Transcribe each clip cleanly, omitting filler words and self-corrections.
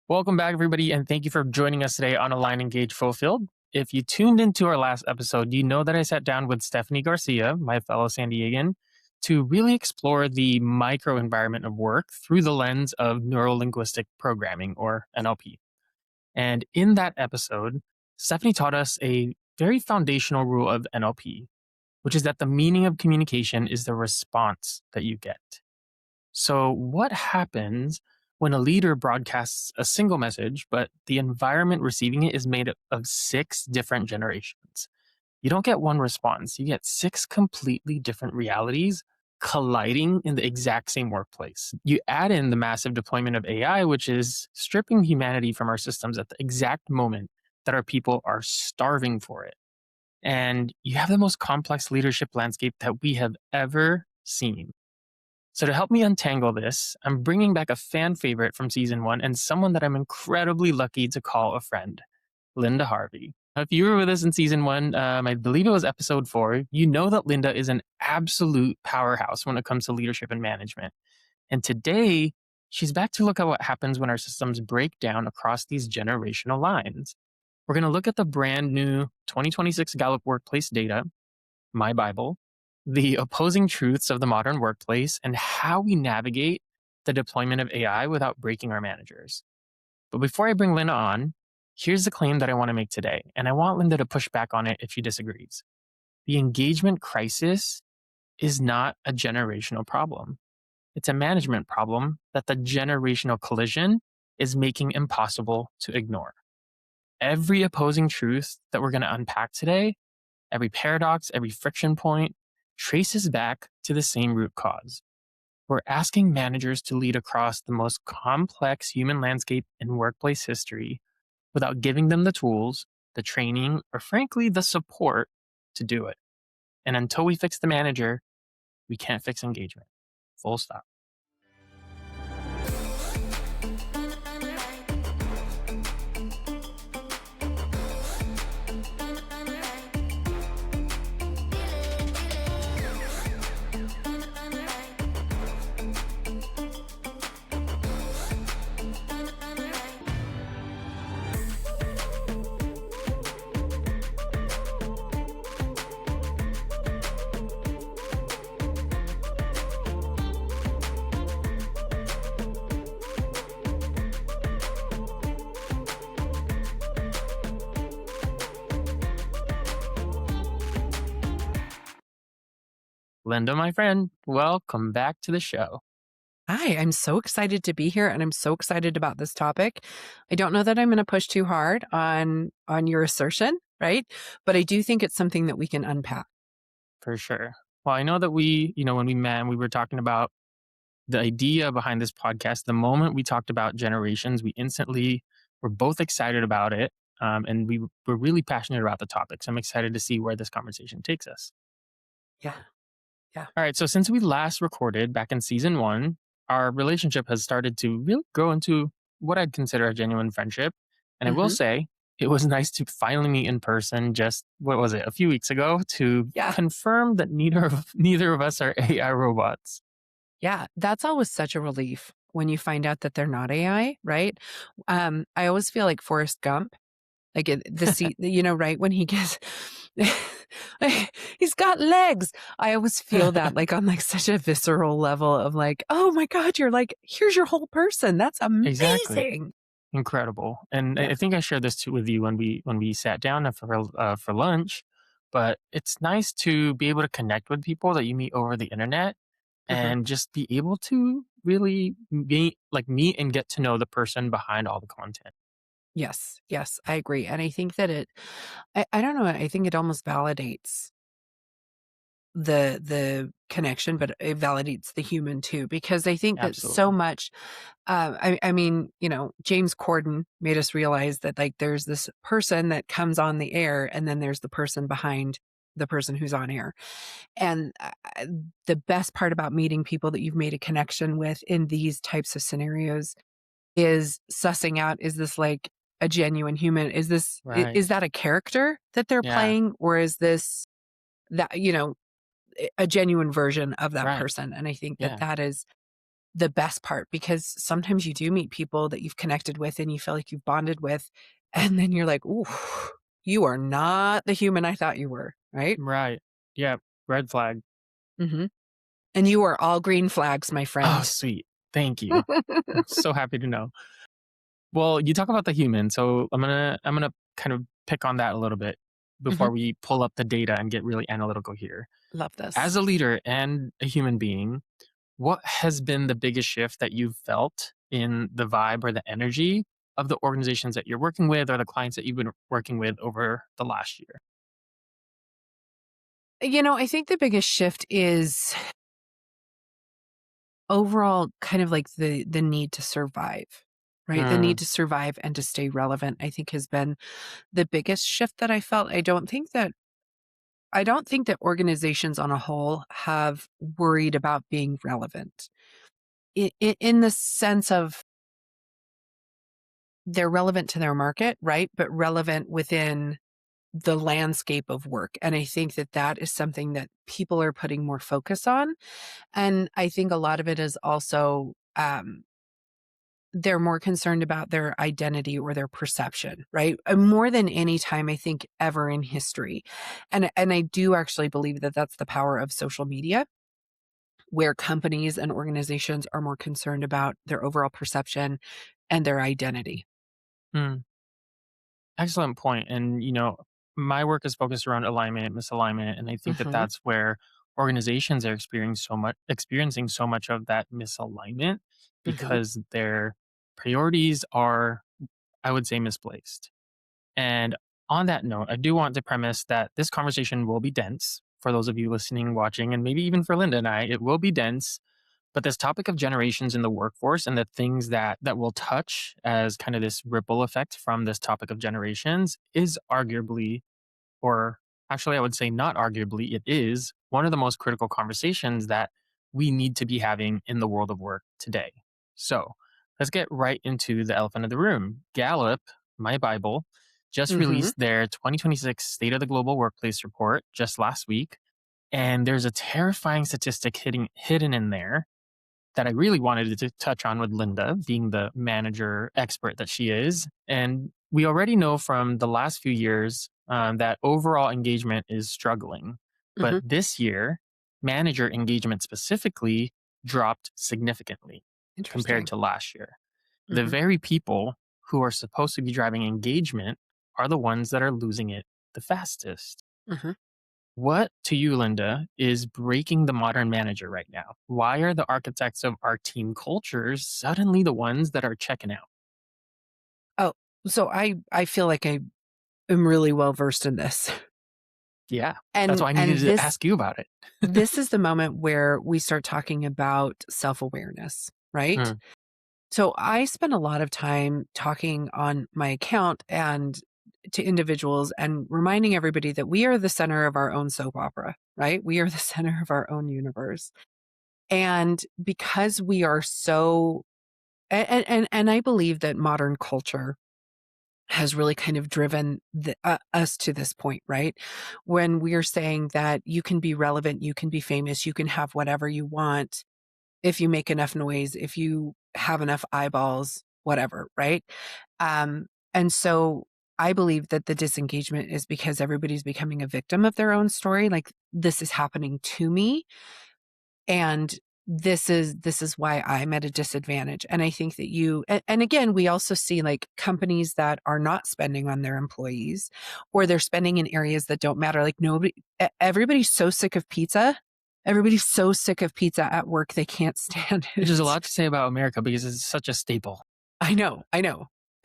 Welcome back, everybody, and thank you for joining us today on Align, Engage, Fulfilled. If you tuned into our last episode, you know that I sat down with Stephanie Garcia, my fellow San Diegan, to really explore the microenvironment of work through the lens of neuro-linguistic programming, or NLP. And in that episode, Stephanie taught us a very foundational rule of NLP, which is that the meaning of communication is the response that you get. So, what happens when a leader broadcasts a single message, but the environment receiving it is made up of 6 different generations? You don't get one response, you get 6 completely different realities colliding in the exact same workplace. You add in the massive deployment of AI, which is stripping humanity from our systems at the exact moment that our people are starving for it. And you have the most complex leadership landscape that we have ever seen. So, to help me untangle this, I'm bringing back a fan favorite from season 1 and someone that I'm incredibly lucky to call a friend, Lynda Harvey. If you were with us in season 1, I believe it was episode 4, you know that Lynda is an absolute powerhouse when it comes to leadership and management. And today, she's back to look at what happens when our systems break down across these generational lines. We're going to look at the brand new 2026 Gallup Workplace data, my Bible, the opposing truths of the modern workplace, and how we navigate the deployment of AI without breaking our managers. But before I bring Lynda on, here's the claim that I want to make today, and I want Lynda to push back on it if she disagrees. The engagement crisis is not a generational problem. It's a management problem that the generational collision is making impossible to ignore. Every opposing truth that we're going to unpack today, every paradox, every friction point, traces back to the same root cause. We're asking managers to lead across the most complex human landscape in workplace history without giving them the tools, the training, or frankly, the support to do it. And until we fix the manager, we can't fix engagement. Full stop. Lynda, my friend, welcome back to the show. Hi, I'm so excited to be here and I'm so excited about this topic. I don't know that I'm going to push too hard on your assertion, right? But I do think it's something that we can unpack. For sure. Well, I know that when we met, we were talking about the idea behind this podcast. The moment we talked about generations, we instantly were both excited about it. And we were really passionate about the topic. So I'm excited to see where this conversation takes us. Yeah. Yeah. All right. So since we last recorded back in season 1, our relationship has started to really grow into what I'd consider a genuine friendship. And I will say, it was nice to finally meet in person just, a few weeks ago to confirm that neither of us are AI robots. Yeah. That's always such a relief when you find out that they're not AI, right? I always feel like Forrest Gump, like right when he gets, he's got legs. I always feel that like on like such a visceral level of like, oh my God, you're like, here's your whole person. That's amazing. Exactly. Incredible. And I think I shared this too with you when we sat down for lunch. But it's nice to be able to connect with people that you meet over the internet and just be able to really meet and get to know the person behind all the content. Yes, I agree. And I think that I don't know, I think it almost validates the connection, but it validates the human too, because I think that so much, I mean, James Corden made us realize that like there's this person that comes on the air and then there's the person behind the person who's on air. And the best part about meeting people that you've made a connection with in these types of scenarios is sussing out, is this like a genuine human? Is this, is that a character that they're playing, or is this that, a genuine version of that person? And I think that that is the best part, because sometimes you do meet people that you've connected with and you feel like you've bonded with, and then you're like, ooh, you are not the human I thought you were, right? Right. Yeah. Red flag. Mm-hmm. And you are all green flags, my Oh, friend. sweet. Thank you. I'm so happy to know. Well, you talk about the human, so I'm gonna kind of pick on that a little bit Mm-hmm. before we pull up the data and get really analytical here. Love this. As a leader and a human being, what has been the biggest shift that you've felt in the vibe or the energy of the organizations that you're working with or the clients that you've been working with over the last year? I think the biggest shift is overall kind of like the need to survive, right? The Mm, need to survive and to stay relevant, I think, has been the biggest shift that I felt. I don't think that organizations on a whole have worried about being relevant in the sense of they're relevant to their market, right? But relevant within the landscape of work. And I think that that is something that people are putting more focus on. And I think a lot of it is also, they're more concerned about their identity or their perception, right? More than any time, I think, ever in history. And I do actually believe that that's the power of social media, where companies and organizations are more concerned about their overall perception and their identity. mm. Excellent point. And, my work is focused around alignment, misalignment, and I think that Hmm. that's where organizations are experiencing so much of that misalignment Hmm. because their priorities are, I would say, misplaced. And on that note, I do want to premise that this conversation will be dense for those of you listening, watching, and maybe even for Lynda and I. It will be dense, but this topic of generations in the workforce and the things that will touch as kind of this ripple effect from this topic of generations is arguably, or actually I would say not arguably, it is one of the most critical conversations that we need to be having in the world of work today. So let's get right into the elephant in the room. Gallup, my Bible, just Hmm. released their 2026 State of the Global Workplace report just last week. And there's a terrifying statistic hidden in there that I really wanted to touch on with Lynda, being the manager expert that she is. And we already know from the last few years that overall engagement is struggling. But Hmm. this year, manager engagement specifically dropped significantly compared Interesting. to last year. The Hmm. very people who are supposed to be driving engagement are the ones that are losing it the fastest. Hmm. What, to you, Lynda, is breaking the modern manager right now? Why are the architects of our team cultures suddenly the ones that are checking out? Oh, so I feel like I am really well versed in this. Yeah, that's And why I needed and to this ask you about it. this is the moment where we start talking about self-awareness, right? Mm, So I spend a lot of time talking on my account and to individuals and reminding everybody that we are the center of our own soap opera, right? We are the center of our own universe. And because we are so and I believe that modern culture has really kind of driven us to this point, right? When we are saying that you can be relevant, you can be famous, you can have whatever you want if you make enough noise, if you have enough eyeballs, whatever, right? And so I believe that the disengagement is because everybody's becoming a victim of their own story. Like, this is happening to me, and this is why I'm at a disadvantage. And I think that and again, we also see like companies that are not spending on their employees, or they're spending in areas that don't matter. Like, everybody's so sick of pizza. Everybody's so sick of pizza at work, they can't stand which is a it. lot to say about America because it's such a staple. I know.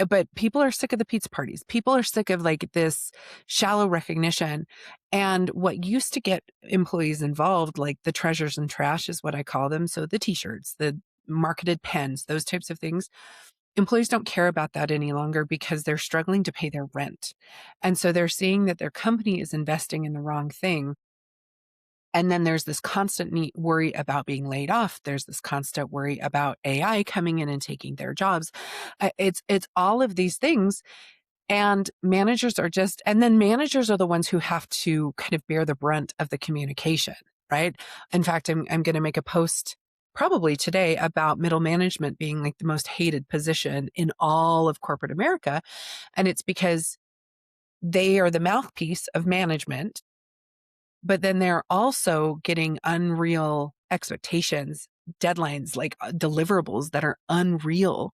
But people are sick of the pizza parties. People are sick of like this shallow recognition. And what used to get employees involved, like the treasures and trash is what I call them. So the t-shirts, the marketed pens, those types of things. Employees don't care about that any longer because they're struggling to pay their rent. And so they're seeing that their company is investing in the wrong thing. And then there's this constant worry about being laid off. There's this constant worry about AI coming in and taking their jobs. It's all of these things, and managers are the ones who have to kind of bear the brunt of the communication, right? In fact, I'm going to make a post probably today about middle management being like the most hated position in all of corporate America. And it's because they are the mouthpiece of management, but then they're also getting unreal expectations, deadlines, like deliverables that are unreal.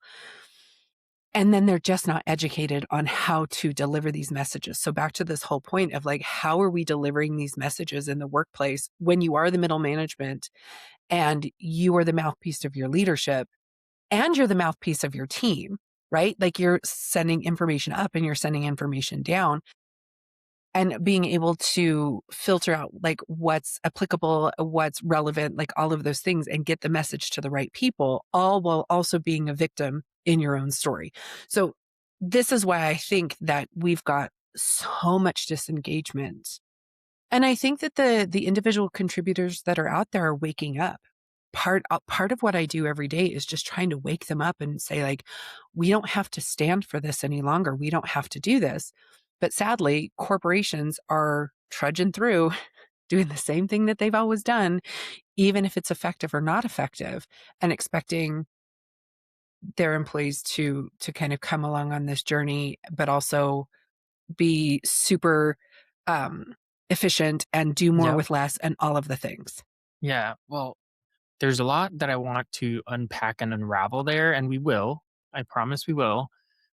And then they're just not educated on how to deliver these messages. So back to this whole point of like, how are we delivering these messages in the workplace when you are the middle management and you are the mouthpiece of your leadership and you're the mouthpiece of your team, right? Like you're sending information up and you're sending information down, and being able to filter out like what's applicable, what's relevant, like all of those things, and get the message to the right people, all while also being a victim in your own story. So this is why I think that we've got so much disengagement. And I think that the individual contributors that are out there are waking up. Part of what I do every day is just trying to wake them up and say, like, we don't have to stand for this any longer. We don't have to do this. But sadly, corporations are trudging through doing the same thing that they've always done, even if it's effective or not effective, and expecting their employees to kind of come along on this journey, but also be super efficient and do more Yep. with less and all of the things. Yeah. Well, there's a lot that I want to unpack and unravel there, and we will. I promise we will.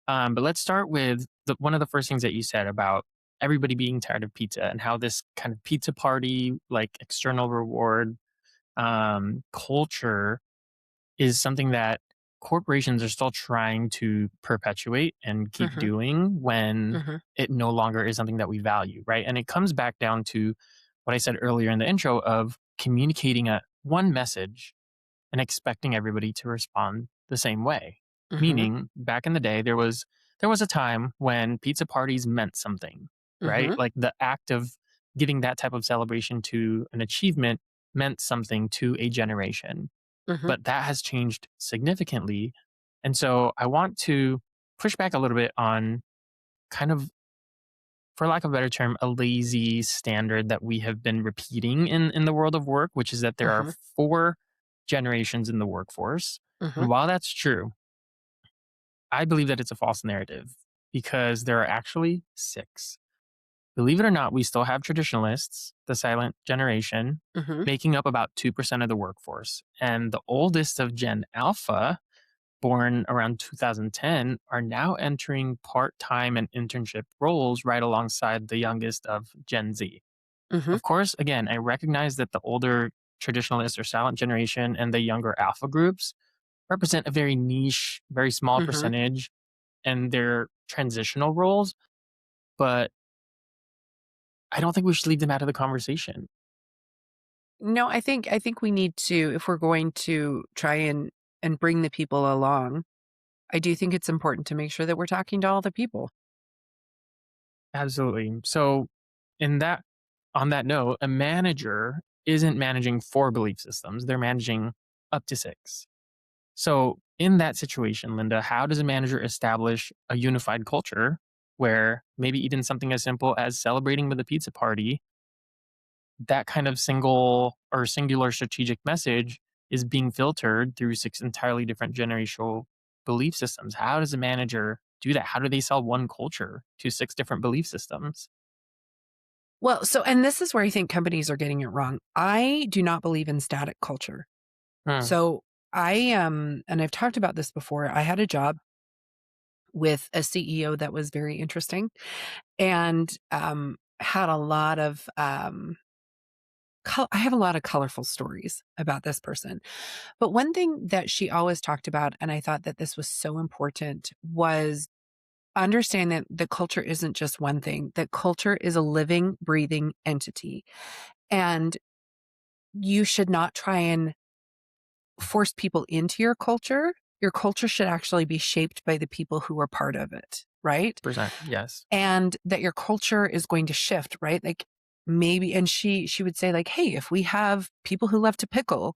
But let's start with one of the first things that you said about everybody being tired of pizza and how this kind of pizza party, like external reward culture, is something that corporations are still trying to perpetuate and keep Mm-hmm. doing when Mm-hmm. it no longer is something that we value, right? And it comes back down to what I said earlier in the intro of communicating one message and expecting everybody to respond the same way. Mm-hmm. Meaning, back in the day, there was a time when pizza parties meant something, right? Mm-hmm. Like the act of giving that type of celebration to an achievement meant something to a generation. Mm-hmm. But that has changed significantly. And so I want to push back a little bit on kind of, for lack of a better term, a lazy standard that we have been repeating in the world of work, which is that there are Mm-hmm. four generations in the workforce. Mm-hmm. And while that's true, I believe that it's a false narrative because there are actually six. Believe it or not, we still have traditionalists, the silent generation, Mm-hmm. making up about 2% of the workforce. And the oldest of Gen Alpha, born around 2010, are now entering part time and internship roles right alongside the youngest of Gen Z. Mm-hmm. Of course, again, I recognize that the older traditionalist or silent generation and the younger alpha groups represent a very niche, very small Mm-hmm. percentage and their transitional roles, but I don't think we should leave them out of the conversation. No, I think we need to, if we're going to try and bring the people along, I do think it's important to make sure that we're talking to all the people. Absolutely. So, in that on that note, a manager isn't managing four belief systems, they're managing up to six. So, in that situation, Linda, how does a manager establish a unified culture where maybe even something as simple as celebrating with a pizza party, that kind of single or singular strategic message is being filtered through six entirely different generational belief systems? How does a manager do that? How do they sell one culture to six different belief systems? Well, so, and this is where I think companies are getting it wrong. I do not believe in static culture. Hmm, So and I've talked about this before. I had a job with a CEO that was very interesting and had a lot of I have a lot of colorful stories about this person. But one thing that she always talked about, and I thought that this was so important, was understand that the culture isn't just one thing, that culture is a living, breathing entity. And you should not try and force people into your culture. Your culture should actually be shaped by the people who are part of it, right? percent. Yes. And that your culture is going to shift, right? Like maybe, and she would say like, hey, if we have people who love to pickle,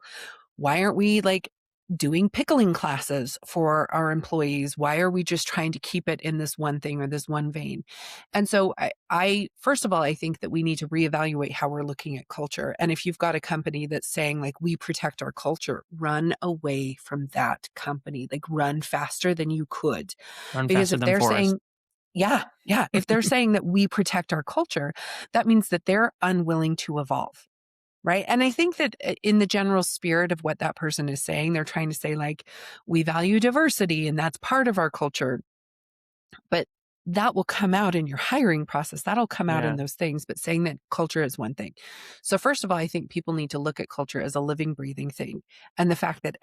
why aren't we like doing pickling classes for our employees? Why are we just trying to keep it in this one thing or this one vein? And so I first of all, I think that we need to reevaluate how we're looking at culture. And if you've got a company that's saying like, we protect our culture, run away from that company, like run faster than you could. Run Because faster if than they're Forrest. saying, yeah, yeah, if they're saying that we protect our culture, that means that they're unwilling to evolve. Right. And I think that in the general spirit of what that person is saying, they're trying to say, like, we value diversity and that's part of our culture. But that will come out in your hiring process. That'll come out in Yeah. those things. But saying that culture is one thing. So, first of all, I think people need to look at culture as a living, breathing thing. And the fact that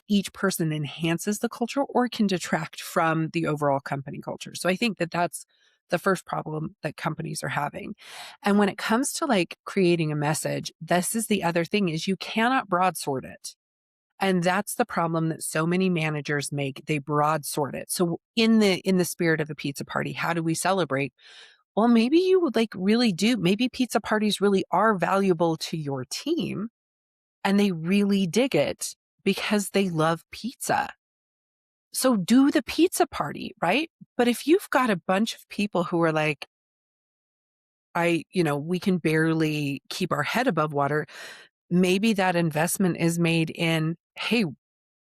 each person enhances the culture or can detract from the overall company culture. So, I think that that's the first problem that companies are having. And when it comes to like creating a message, this is the other thing is you cannot broadsword it. And that's the problem that so many managers make. They broadsword it. So in the spirit of a pizza party, how do we celebrate? Well, maybe you would like really do. Maybe pizza parties really are valuable to your team and they really dig it because they love pizza. So do the pizza party, right? But if you've got a bunch of people who are like, we can barely keep our head above water, maybe that investment is made in, hey,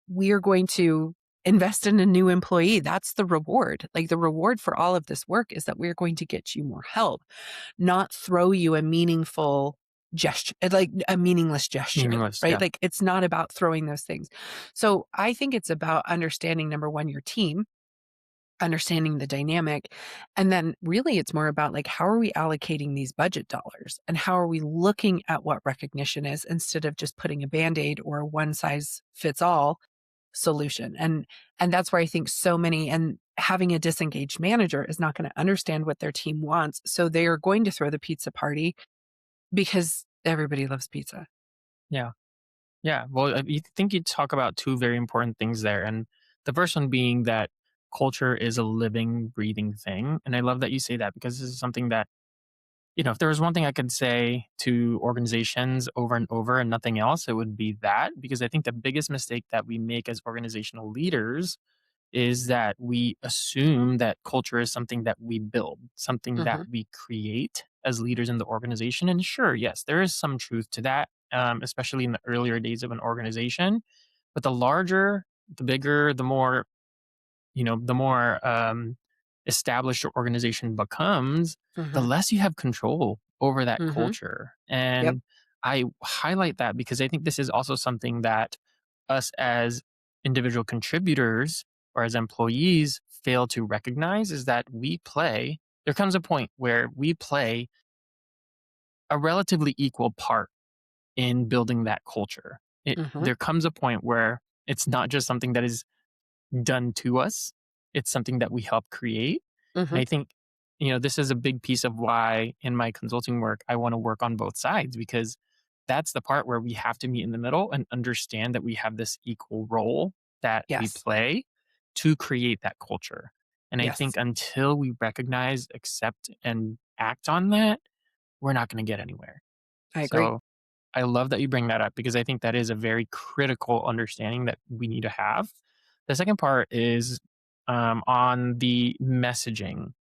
we are going to invest in a new employee. That's the reward. Like the reward for all of this work is that we're going to get you more help, not throw you a meaningful gesture, like a meaningless gesture, Meaningless. right? Yeah. Like it's not about throwing those things. So I think it's about understanding, number one, your team, understanding the dynamic. And then really it's more about like, how are we allocating these budget dollars and how are we looking at what recognition is instead of just putting a Band-Aid or a one size fits all solution. And that's where I think so many, and having a disengaged manager is not going to understand what their team wants. So they are going to throw the pizza party because everybody loves pizza. Yeah. Yeah. Well, you think you talk about two very important things there. And the first one being that culture is a living, breathing thing. And I love that you say that because this is something that, if there was one thing I could say to organizations over and over and nothing else, it would be that. Because I think the biggest mistake that we make as organizational leaders is that we assume that culture is something that we build, something that Hmm. we create as leaders in the organization. And sure, yes, there is some truth to that, especially in the earlier days of an organization. But the larger, the bigger, the more established your organization becomes, the Hmm. less you have control over that Hmm. culture. Yep. And I highlight that because I think this is also something that us as individual contributors or as employees fail to recognize is that there comes a point where we play a relatively equal part in building that culture. Hmm. There comes a point where it's not just something that is done to us. It's something that we help create. And Hmm. I think, this is a big piece of why in my consulting work, I want to work on both sides because that's the part where we have to meet in the middle and understand that we have this equal role that we Yes. play to create that culture. And I Yes. think until we recognize, accept, and act on that, we're not going to get anywhere. I agree. So I love that you bring that up because I think that is a very critical understanding that we need to have. The second part is on the messaging,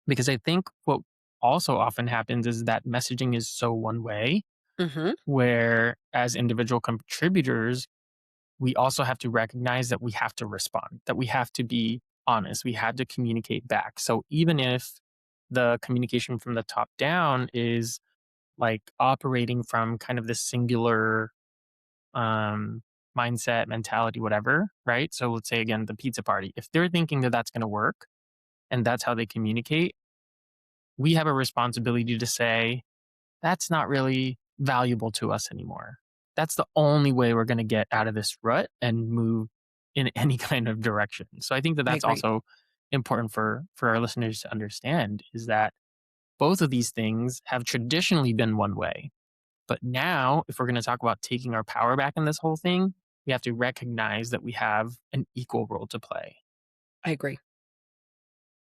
because I think what also often happens is that messaging is so one way, Hmm. where as individual contributors, we also have to recognize that we have to respond, that we have to be honest, we have to communicate back. So even if the communication from the top down is like operating from kind of this singular um, mindset, mentality, whatever, right? So let's say again, the pizza party. If they're thinking that that's going to work and that's how they communicate, we have a responsibility to say that's not really valuable to us anymore. That's the only way we're going to get out of this rut and move in any kind of direction. So I think that I that's agree. also important for our listeners to understand is that both of these things have traditionally been one way. But now, if we're going to talk about taking our power back in this whole thing, we have to recognize that we have an equal role to play. I agree.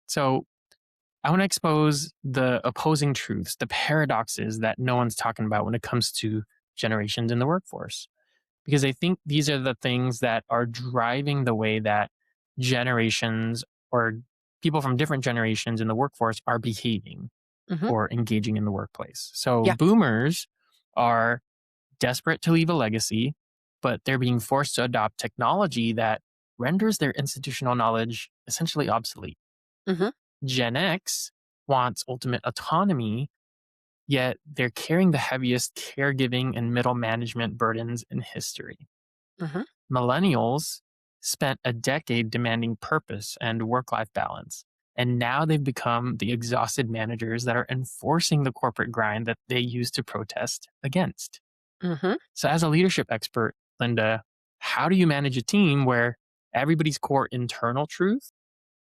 So, I want to expose the opposing truths, the paradoxes that no one's talking about when it comes to generations in the workforce. because I think these are the things that are driving the way that generations or people from different generations in the workforce are behaving Mm-hmm. or engaging in the workplace. So Yeah. boomers are desperate to leave a legacy, but they're being forced to adopt technology that renders their institutional knowledge essentially obsolete. Mm-hmm. Gen X wants ultimate autonomy, yet they're carrying the heaviest caregiving and middle management burdens in history. Mm-hmm. Millennials spent a decade demanding purpose and work life balance. And now they've become the exhausted managers that are enforcing the corporate grind that they used to protest against. Mm-hmm. So, as a leadership expert, Lynda, how do you manage a team where everybody's core internal truth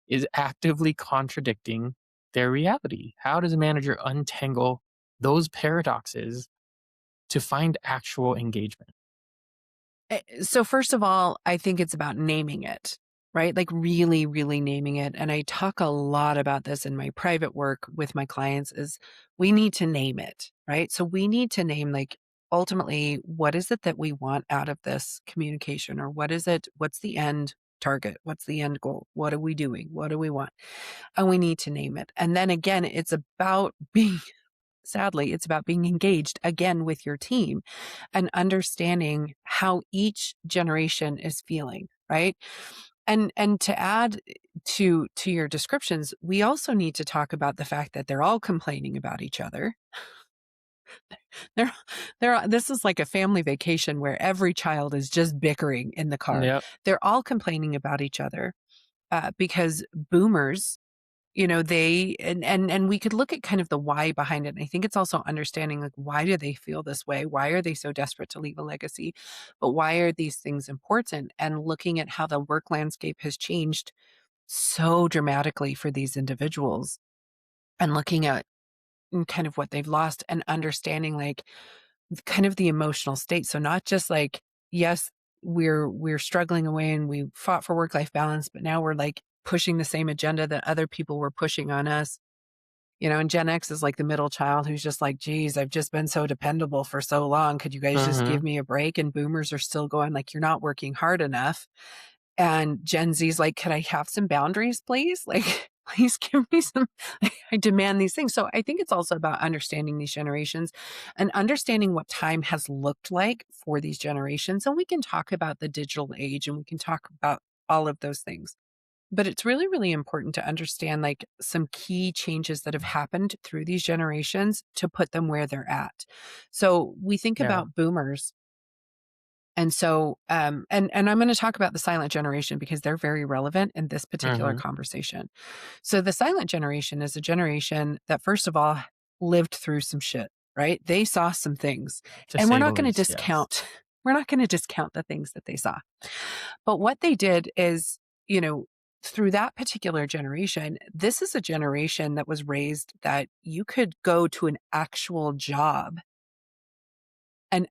is actively contradicting their reality? How does a manager untangle those paradoxes to find actual engagement? So first of all, I think it's about naming it, right? Like really, really naming it. And I talk a lot about this in my private work with my clients is we need to name it, right? So we need to name like ultimately what is it that we want out of this communication or what is it? What's the end target? What's the end goal? What are we doing? What do we want? And we need to name it. And then again, it's about being sadly, it's about being engaged again with your team and understanding how each generation is feeling, right? And to add to your descriptions, we also need to talk about the fact that they're all complaining about each other. They're this is like a family vacation where every child is just bickering in the car. Yep. They're all complaining about each other because boomers, they and we could look at kind of the why behind it. And I think it's also understanding like why do they feel this way? Why are they so desperate to leave a legacy? But why are these things important? And looking at how the work landscape has changed so dramatically for these individuals and looking at kind of what they've lost and understanding like kind of the emotional state. So not just like, yes, we're struggling away and we fought for work-life balance, but now we're like pushing the same agenda that other people were pushing on us. And Gen X is like the middle child who's just like, geez, I've just been so dependable for so long. Could you guys just give Mhm. me a break? And boomers are still going like, you're not working hard enough. And Gen Z's like, could I have some boundaries, please? Like, please give me some, I demand these things. So I think it's also about understanding these generations and understanding what time has looked like for these generations. And we can talk about the digital age and we can talk about all of those things. But it's really, really important to understand like some key changes that have happened through these generations to put them where they're at. So we think Yeah. about boomers and so, and I'm going to talk about the silent generation because they're very relevant in this particular Mhm. conversation. So the silent generation is a generation that, first of all, lived through some shit, right? They saw some things, To and we're say the not going to least, yes. discount. We're not going to discount the things that they saw. But what they did is, through that particular generation, this is a generation that was raised that you could go to an actual job and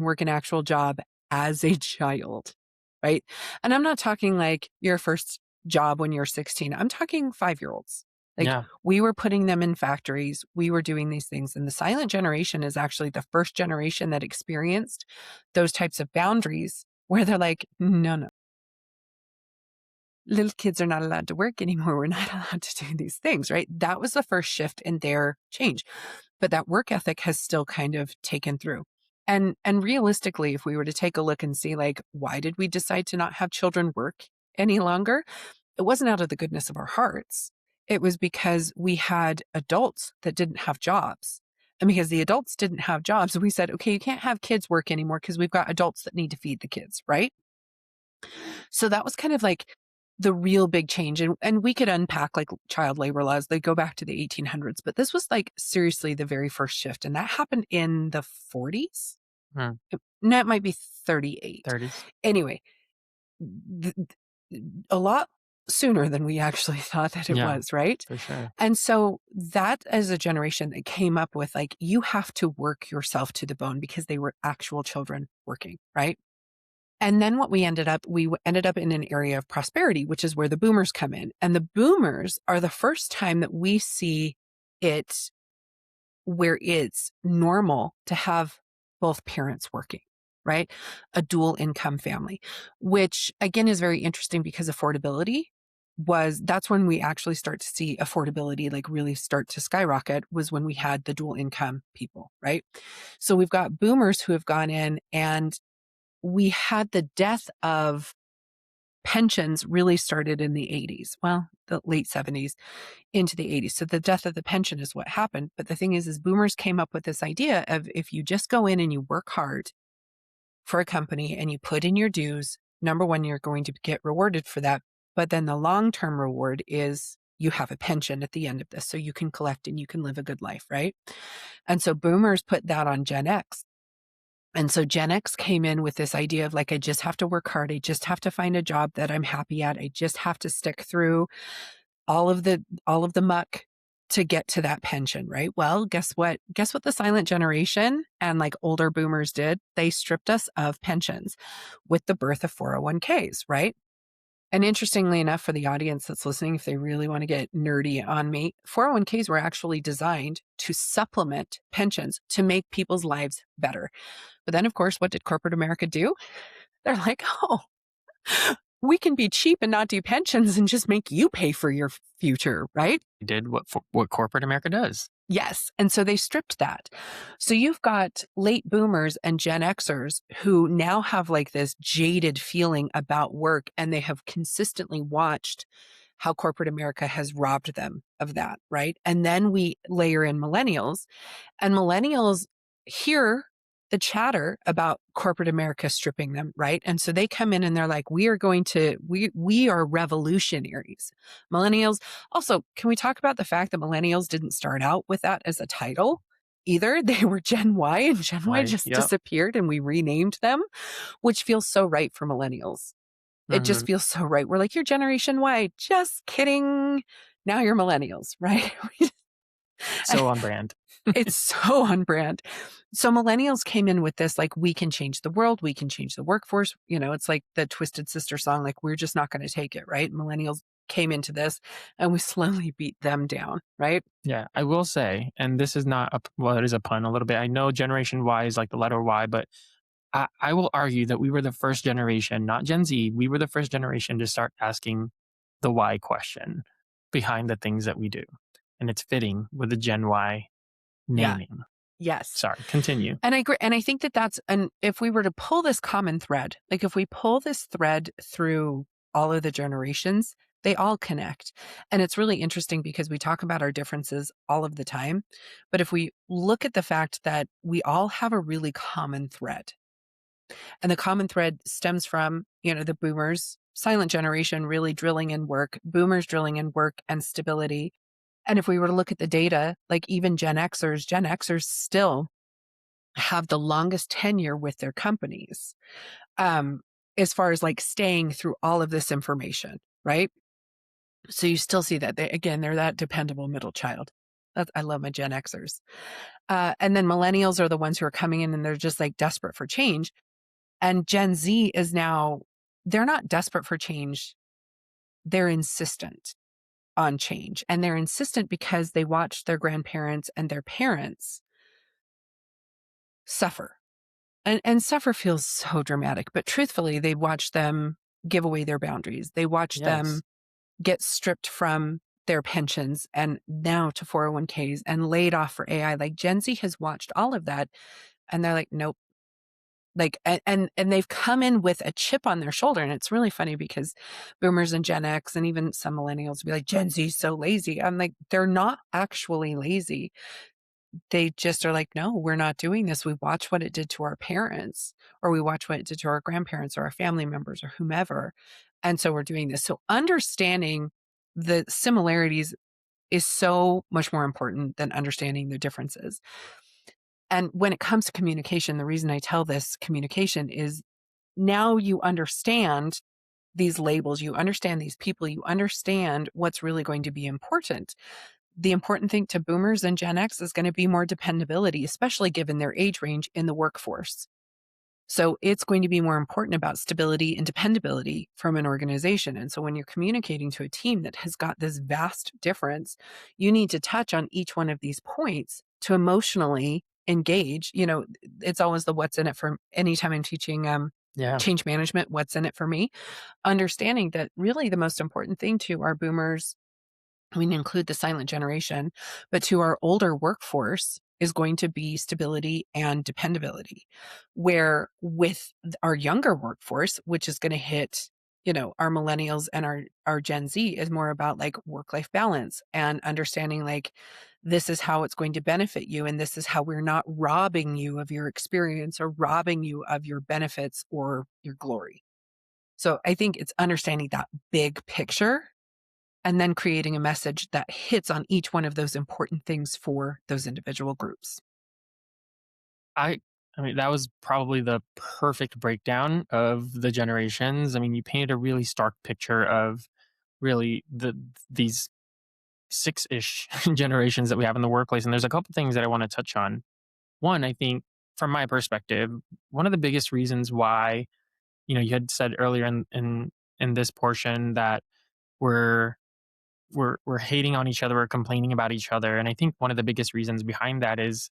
work an actual job as a child, right? And I'm not talking like your first job when you're 16. I'm talking 5-year-olds. Like Yeah. we were putting them in factories, we were doing these things. And the silent generation is actually the first generation that experienced those types of boundaries where they're like, no, no, little kids are not allowed to work anymore. We're not allowed to do these things, right? That was the first shift in their change. But that work ethic has still kind of taken through. And realistically, if we were to take a look and see like why did we decide to not have children work any longer? It wasn't out of the goodness of our hearts. It was because we had adults that didn't have jobs. And because the adults didn't have jobs, we said, okay, you can't have kids work anymore because we've got adults that need to feed the kids, right? So that was kind of like the real big change. And we could unpack like child labor laws. They go back to the 1800s, but this was like seriously the very first shift. And that happened in the 40s. Hmm. No, it might be 38. 30s. Anyway, a lot sooner than we actually thought that it Yeah, was, right? for sure. And so that as a generation that came up with like, you have to work yourself to the bone because they were actual children working, right? And then we ended up in an area of prosperity, which is where the boomers come in. And the boomers are the first time that we see it where it's normal to have both parents working, right? A dual income family, which again is very interesting because affordability that's when we actually start to see affordability like really start to skyrocket, was when we had the dual income people, right? So we've got boomers who have gone in, and we had the death of pensions really started in the 80s. Well, the late 70s into the 80s. So the death of the pension is what happened. But the thing is boomers came up with this idea of, if you just go in and you work hard for a company and you put in your dues, number one, you're going to get rewarded for that. But then the long-term reward is you have a pension at the end of this, so you can collect and you can live a good life, right? And so boomers put that on Gen X. And so Gen X came in with this idea of like, I just have to work hard. I just have to find a job that I'm happy at. I just have to stick through all of the muck to get to that pension, right? Well, guess what? Guess what the silent generation and like older boomers did? They stripped us of pensions with the birth of 401ks, right? And interestingly enough, for the audience that's listening, if they really want to get nerdy on me, 401ks were actually designed to supplement pensions to make people's lives better. But then, of course, what did corporate America do? They're like, oh, we can be cheap and not do pensions and just make you pay for your future, right? Did what corporate America does. Yes. And so they stripped that. So you've got late boomers and Gen Xers who now have like this jaded feeling about work, and they have consistently watched how corporate America has robbed them of that, right? And then we layer in millennials, and millennials hear the chatter about corporate America stripping them, right? And so they come in and they're like, we are revolutionaries. Millennials. Also, can we talk about the fact that millennials didn't start out with that as a title either? They were Gen Y, and Gen Y just disappeared, and we renamed them, which feels so right for millennials. It just feels so right. We're like, you're Generation Y. Just kidding. Now you're millennials, right? So on brand. It's so on brand. So millennials came in with this, like, we can change the world. We can change the workforce. It's like the Twisted Sister song, like, we're just not going to take it, right? Millennials came into this and we slowly beat them down, right? Yeah, I will say, and this is not it is a pun a little bit. I know Generation Y is like the letter Y, but I will argue that we were the first generation, not Gen Z. We were the first generation to start asking the why question behind the things that we do. And it's fitting with the Gen Y naming. Yeah. Yes. Sorry, continue. And I agree. And I think and if we were to pull this common thread, like if we pull this thread through all of the generations, they all connect. And it's really interesting because we talk about our differences all of the time. But if we look at the fact that we all have a really common thread, and the common thread stems from, the boomers, silent generation, really drilling in work, boomers drilling in work and stability. And if we were to look at the data, like even Gen Xers still have the longest tenure with their companies, as far as like staying through all of this information, right? So you still see that they're that dependable middle child. I love my Gen Xers. And then millennials are the ones who are coming in and they're just like desperate for change. And Gen Z is now, they're not desperate for change. They're insistent on change. And they're insistent because they watched their grandparents and their parents suffer. And suffer feels so dramatic, but truthfully, they watched them give away their boundaries. They watched them get stripped from their pensions and now to 401ks and laid off for AI. Like Gen Z has watched all of that and they're like, nope. Like, and they've come in with a chip on their shoulder. And it's really funny because boomers and Gen X and even some millennials will be like, Gen Z's so lazy. I'm like, they're not actually lazy. They just are like, no, we're not doing this. We watch what it did to our parents, or we watch what it did to our grandparents or our family members or whomever. And so we're doing this. So understanding the similarities is so much more important than understanding the differences. And when it comes to communication, the reason I tell this communication is now you understand these labels, you understand these people, you understand what's really going to be important. The important thing to boomers and Gen X is going to be more dependability, especially given their age range in the workforce. So it's going to be more important about stability and dependability from an organization. And so when you're communicating to a team that has got this vast difference, you need to touch on each one of these points to emotionally engage, it's always the what's in it for anytime I'm teaching Yeah. change management, what's in it for me, understanding that really the most important thing to our boomers, we include the silent generation, but to our older workforce is going to be stability and dependability. Where with our younger workforce, which is going to hit, our millennials and our Gen Z, is more about like work-life balance and understanding like this is how it's going to benefit you and this is how we're not robbing you of your experience or robbing you of your benefits or your glory. So I think it's understanding that big picture and then creating a message that hits on each one of those important things for those individual groups. I I mean, that was probably the perfect breakdown of the generations. I mean, you painted a really stark picture of really these six-ish generations that we have in the workplace, and there's a couple things that I want to touch on. One, I think from my perspective, one of the biggest reasons why, you had said earlier in this portion that we're we're hating on each other, we're complaining about each other, and I think one of the biggest reasons behind that is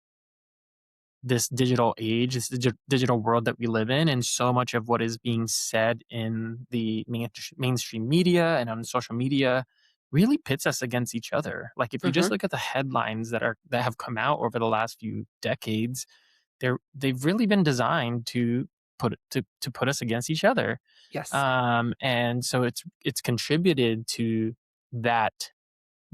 this digital age, this digital world that we live in, and so much of what is being said in the mainstream media and on social media really pits us against each other. Like if you just Mhm. look at the headlines that have come out over the last few decades, they've really been designed to put us against each other. Yes. And so it's contributed to that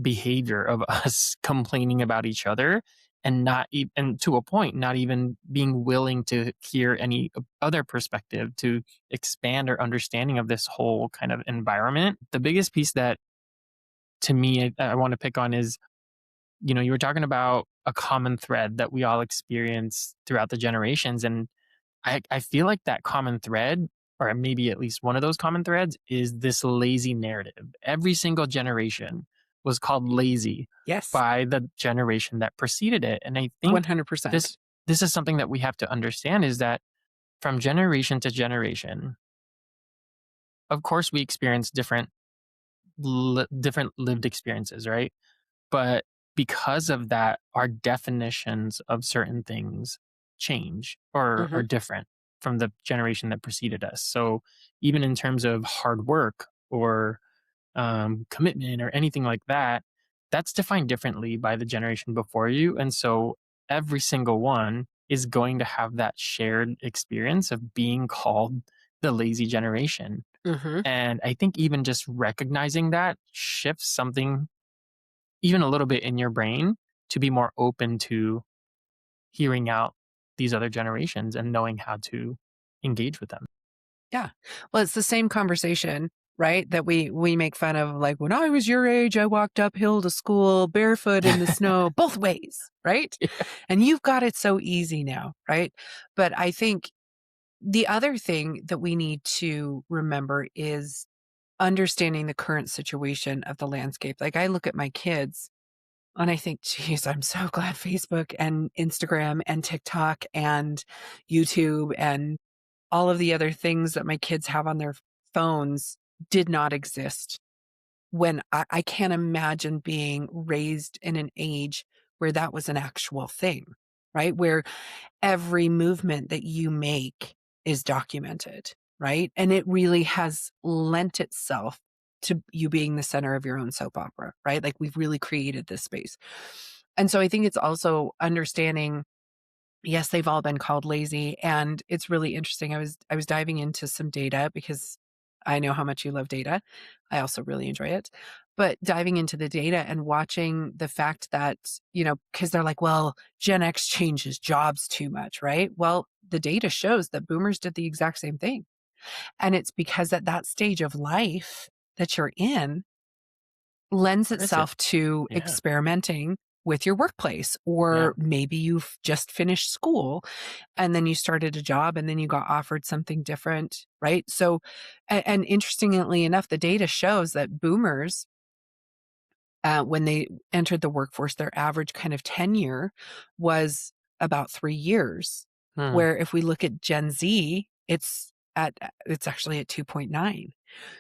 behavior of us complaining about each other and and to a point not even being willing to hear any other perspective to expand our understanding of this whole kind of environment. The biggest piece that to me I want to pick on is, you were talking about a common thread that we all experience throughout the generations, and I feel like that common thread, or maybe at least one of those common threads, is this lazy narrative. Every single generation was called lazy Yes. by the generation that preceded it. And I think 100%. this this is something that we have to understand is that from generation to generation, of course we experience different lived experiences, right? But because of that, our definitions of certain things change or are Mhm. different from the generation that preceded us. So even in terms of hard work or commitment or anything like that, that's defined differently by the generation before you. And so every single one is going to have that shared experience of being called the lazy generation. Mhm. And I think even just recognizing that shifts something even a little bit in your brain to be more open to hearing out these other generations and knowing how to engage with them. Yeah. Well, it's the same conversation, right? That we make fun of like when I was your age, I walked uphill to school barefoot in the snow both ways, right? Yeah. And you've got it so easy now, right? But I think the other thing that we need to remember is understanding the current situation of the landscape. Like I look at my kids and I think, geez, I'm so glad Facebook and Instagram and TikTok and YouTube and all of the other things that my kids have on their phones did not exist when I can't imagine being raised in an age where that was an actual thing, right? Where every movement that you make is documented, right? And it really has lent itself to you being the center of your own soap opera, right? Like we've really created this space. And so I think it's also understanding, yes, they've all been called lazy, and it's really interesting. I was diving into some data because I know how much you love data. I also really enjoy it. But diving into the data and watching the fact that, because they're like, well, Gen X changes jobs too much, right? Well, the data shows that boomers did the exact same thing. And it's because at that stage of life that you're in, lends Or is it? itself to Yeah. experimenting with your workplace, Yeah. or maybe you've just finished school and then you started a job and then you got offered something different, right? So, and interestingly enough, the data shows that boomers, when they entered the workforce, their average kind of tenure was about 3 years. Hmm. Where if we look at Gen Z, it's actually at 2.9.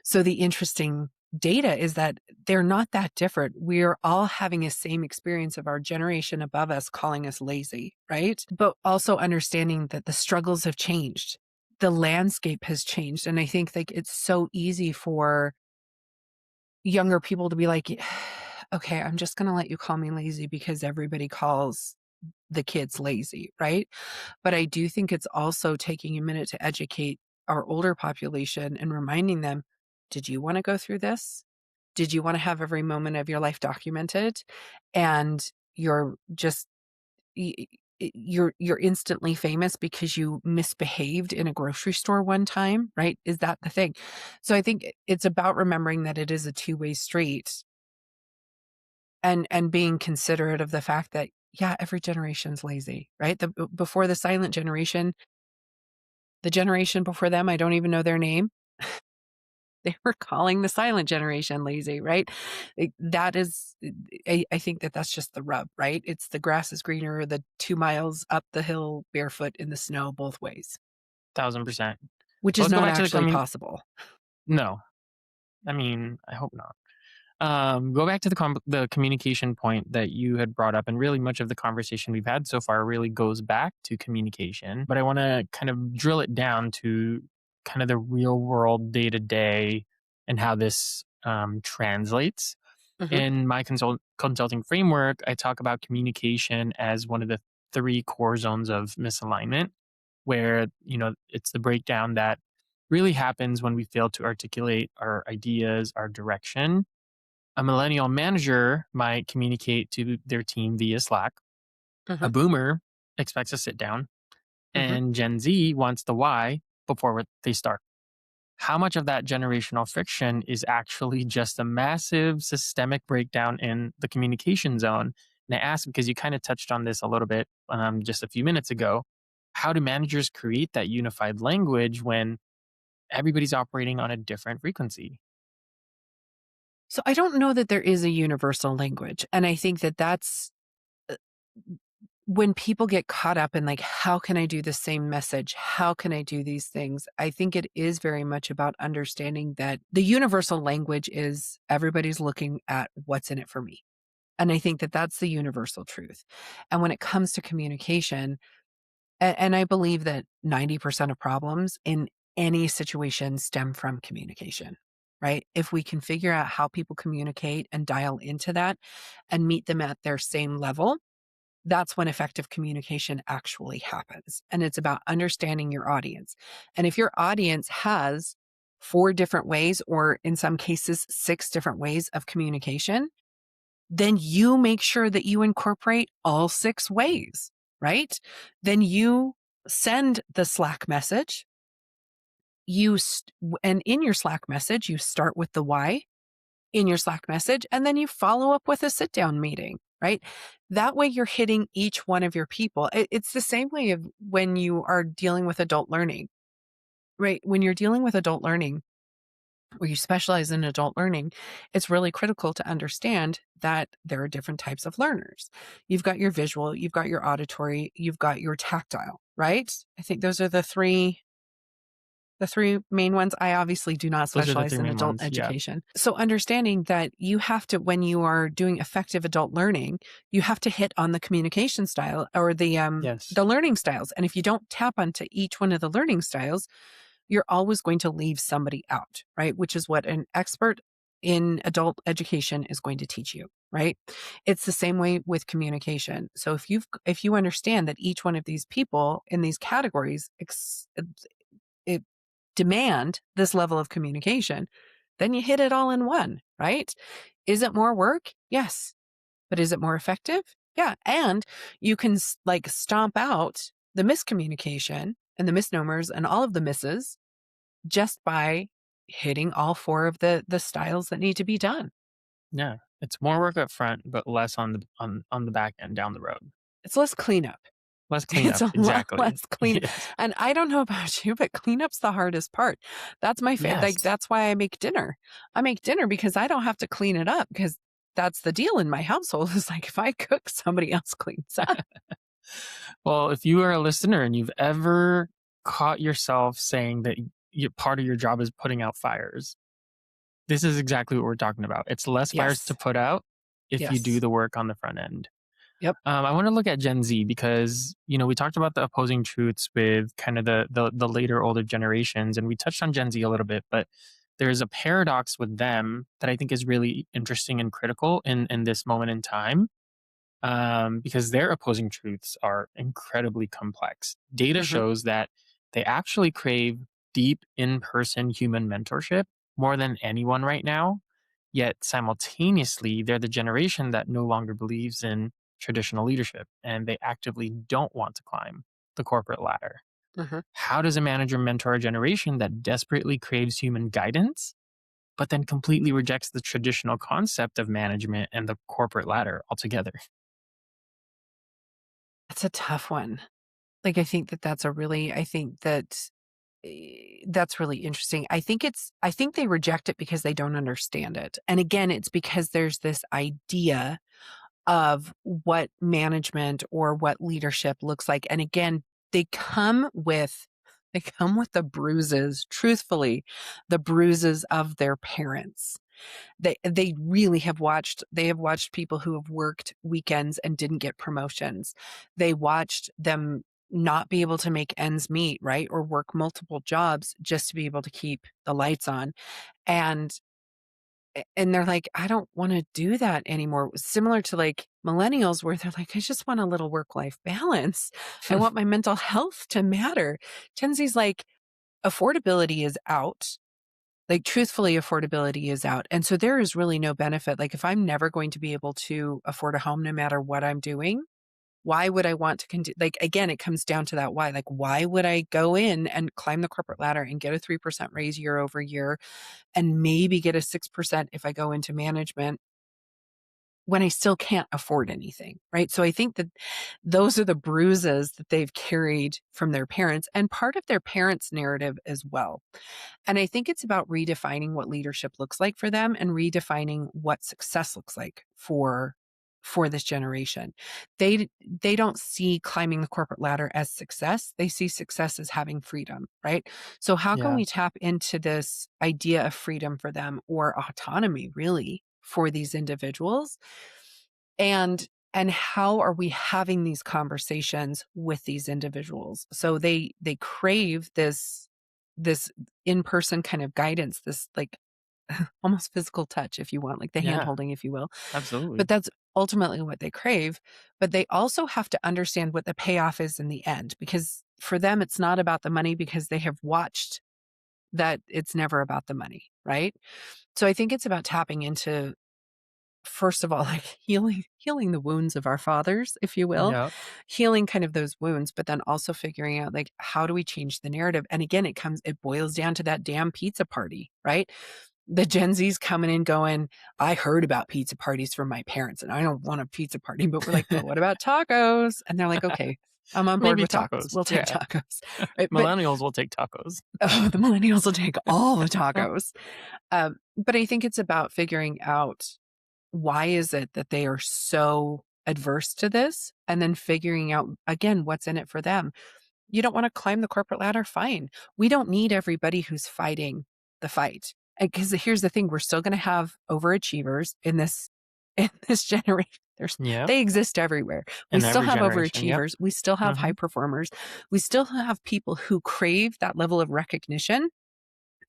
So the interesting data is that they're not that different. We're all having the same experience of our generation above us calling us lazy, right? But also understanding that the struggles have changed. The landscape has changed. And I think like it's so easy for younger people to be like, okay, I'm just going to let you call me lazy because everybody calls the kids lazy, right? But I do think it's also taking a minute to educate our older population and reminding them, did you want to go through this? Did you want to have every moment of your life documented? And you're just you're instantly famous because you misbehaved in a grocery store one time, right? Is that the thing? So I think it's about remembering that it is a two-way street and being considerate of the fact that yeah, every generation's lazy, right? Before the silent generation, the generation before them, I don't even know their name. They were calling the silent generation lazy, right? That is, I think that that's just the rub, right? It's the grass is greener, the 2 miles up the hill barefoot in the snow both ways, 1,000%. which But is let's go not back to the actually possible. No, I mean, I hope not. Go back to the communication point that you had brought up, and really much of the conversation we've had so far really goes back to communication. But I want to kind of drill it down to kind of the real world day to day and how this translates. Mhm, In my consulting framework, I talk about communication as one of the three core zones of misalignment, where it's the breakdown that really happens when we fail to articulate our ideas, our direction. A millennial manager might communicate to their team via Slack. A mhm, boomer expects a sit down, mhm. and Gen Z wants the why before they start. How much of that generational friction is actually just a massive systemic breakdown in the communication zone? And I ask because you kind of touched on this a little bit just a few minutes ago. How do managers create that unified language when everybody's operating on a different frequency? So I don't know that there is a universal language, and I think that that's when people get caught up in like, how can I do the same message? How can I do these things? I think it is very much about understanding that the universal language is everybody's looking at what's in it for me. And I think that that's the universal truth. And when it comes to communication, and I believe that 90% of problems in any situation stem from communication, right? If we can figure out how people communicate and dial into that and meet them at their same level, that's when effective communication actually happens. And it's about understanding your audience. And if your audience has 4 different ways, or in some cases, 6 different ways of communication, then you make sure that you incorporate all 6 ways, right? Then you send the Slack message. And in your Slack message, you start with the why in your Slack message, and then you follow up with a sit down meeting, right? That way you're hitting each one of your people. It's the same way of when you are dealing with adult learning, right? When you're dealing with adult learning, where you specialize in adult learning, it's really critical to understand that there are different types of learners. You've got your visual, you've got your auditory, you've got your tactile, right? I think those are the three main ones. I obviously do not Those are the specialize three in main adult ones. Yeah. education. So understanding that you have to, when you are doing effective adult learning, you have to hit on the communication style or Yes. the learning styles. And if you don't tap onto each one of the learning styles, you're always going to leave somebody out, right? Which is what an expert in adult education is going to teach you, right? It's the same way with communication. So if you understand that each one of these people in these categories it demand this level of communication, then you hit it all in one, right? Is it more work? Yes. But is it more effective? Yeah. And you can like stomp out the miscommunication and the misnomers and all of the misses just by hitting all 4 of the styles that need to be done. Yeah. It's more work up front, but less on the back end down the road. It's less cleanup. Less It's cleanup. a lot Exactly. less clean. Yes. And I don't know about you, but cleanup's the hardest part. That's my like, Yes. that's why I make dinner. I make dinner because I don't have to clean it up because that's the deal in my household is like, if I cook, somebody else cleans up. Well, if you are a listener and you've ever caught yourself saying that part of your job is putting out fires, This is exactly what we're talking about. It's less fires to Yes. put out if you do Yes. the work on the front end. Yep. I want to look at Gen Z because we talked about the opposing truths with kind of the later older generations, and we touched on Gen Z a little bit, but there's a paradox with them that I think is really interesting and critical in this moment in time, because their opposing truths are incredibly complex. Data Mhm. shows that they actually crave deep in person human mentorship more than anyone right now. Yet simultaneously, they're the generation that no longer believes in traditional leadership and they actively don't want to climb the corporate ladder. Mhm. How does a manager mentor a generation that desperately craves human guidance, but then completely rejects the traditional concept of management and the corporate ladder altogether? That's a tough one. Like, I think that that's really interesting. I think they reject it because they don't understand it. And again, it's because there's this idea of what management or what leadership looks like. And again, they come with they come with the bruises, truthfully, the bruises of their parents. They have watched people who have worked weekends and didn't get promotions. They watched them not be able to make ends meet, right? Or work multiple jobs just to be able to keep the lights on. And and they're like, "I don't wanna do that anymore." Similar to, like, millennials where they're like, "I just want a little work-life balance. I want my mental health to matter." Gen Z's like, affordability is out. Like, truthfully, affordability is out, and so there is really no benefit. Like, if I'm never going to be able to afford a home no matter what I'm doing, why would I want to like, again, it comes down to that why. Like, why would I go in and climb the corporate ladder and get a 3% raise year over year and maybe get a 6% if I go into management when I still can't afford anything, right? So I think that those are the bruises that they've carried from their parents and part of their parents' narrative as well. And I think it's about redefining what leadership looks like for them and redefining what success looks like for this generation. They don't see climbing the corporate ladder as success. They see success as having freedom, right? So how can Yeah. we tap into this idea of freedom for them or autonomy really for these individuals? And how are we having these conversations with these individuals? So they crave this in-person kind of guidance, this like almost physical touch, if you want, like the hand Yeah, holding, if you will. But absolutely. that's ultimately what they crave. But they also have to understand what the payoff is in the end, because for them, it's not about the money because they have watched that it's never about the money, right? So I think it's about tapping into, first of all, like healing the wounds of our fathers, if you will, Yeah. healing kind of those wounds, but then also figuring out like how do we change the narrative? And again, it boils down to that damn pizza party, right? The Gen Z's coming in going, I heard about pizza parties from my parents and I don't want a pizza party, but we're like, but what about tacos? And they're like, okay, I'm on board Maybe with tacos. tacos. We'll take Yeah. tacos. Right? But Millennials will take tacos. oh, the millennials will take all the tacos. But I think it's about figuring out why is it that they are so adverse to this and then figuring out again what's in it for them. You don't want to climb the corporate ladder? Fine. We don't need everybody who's fighting the fight. Because here's the thing, we're still going to have overachievers in this in this generation. Yep. They exist everywhere. We In still every have generation. Yep. overachievers. We still have high Hmm. performers. We still have people who crave that level of recognition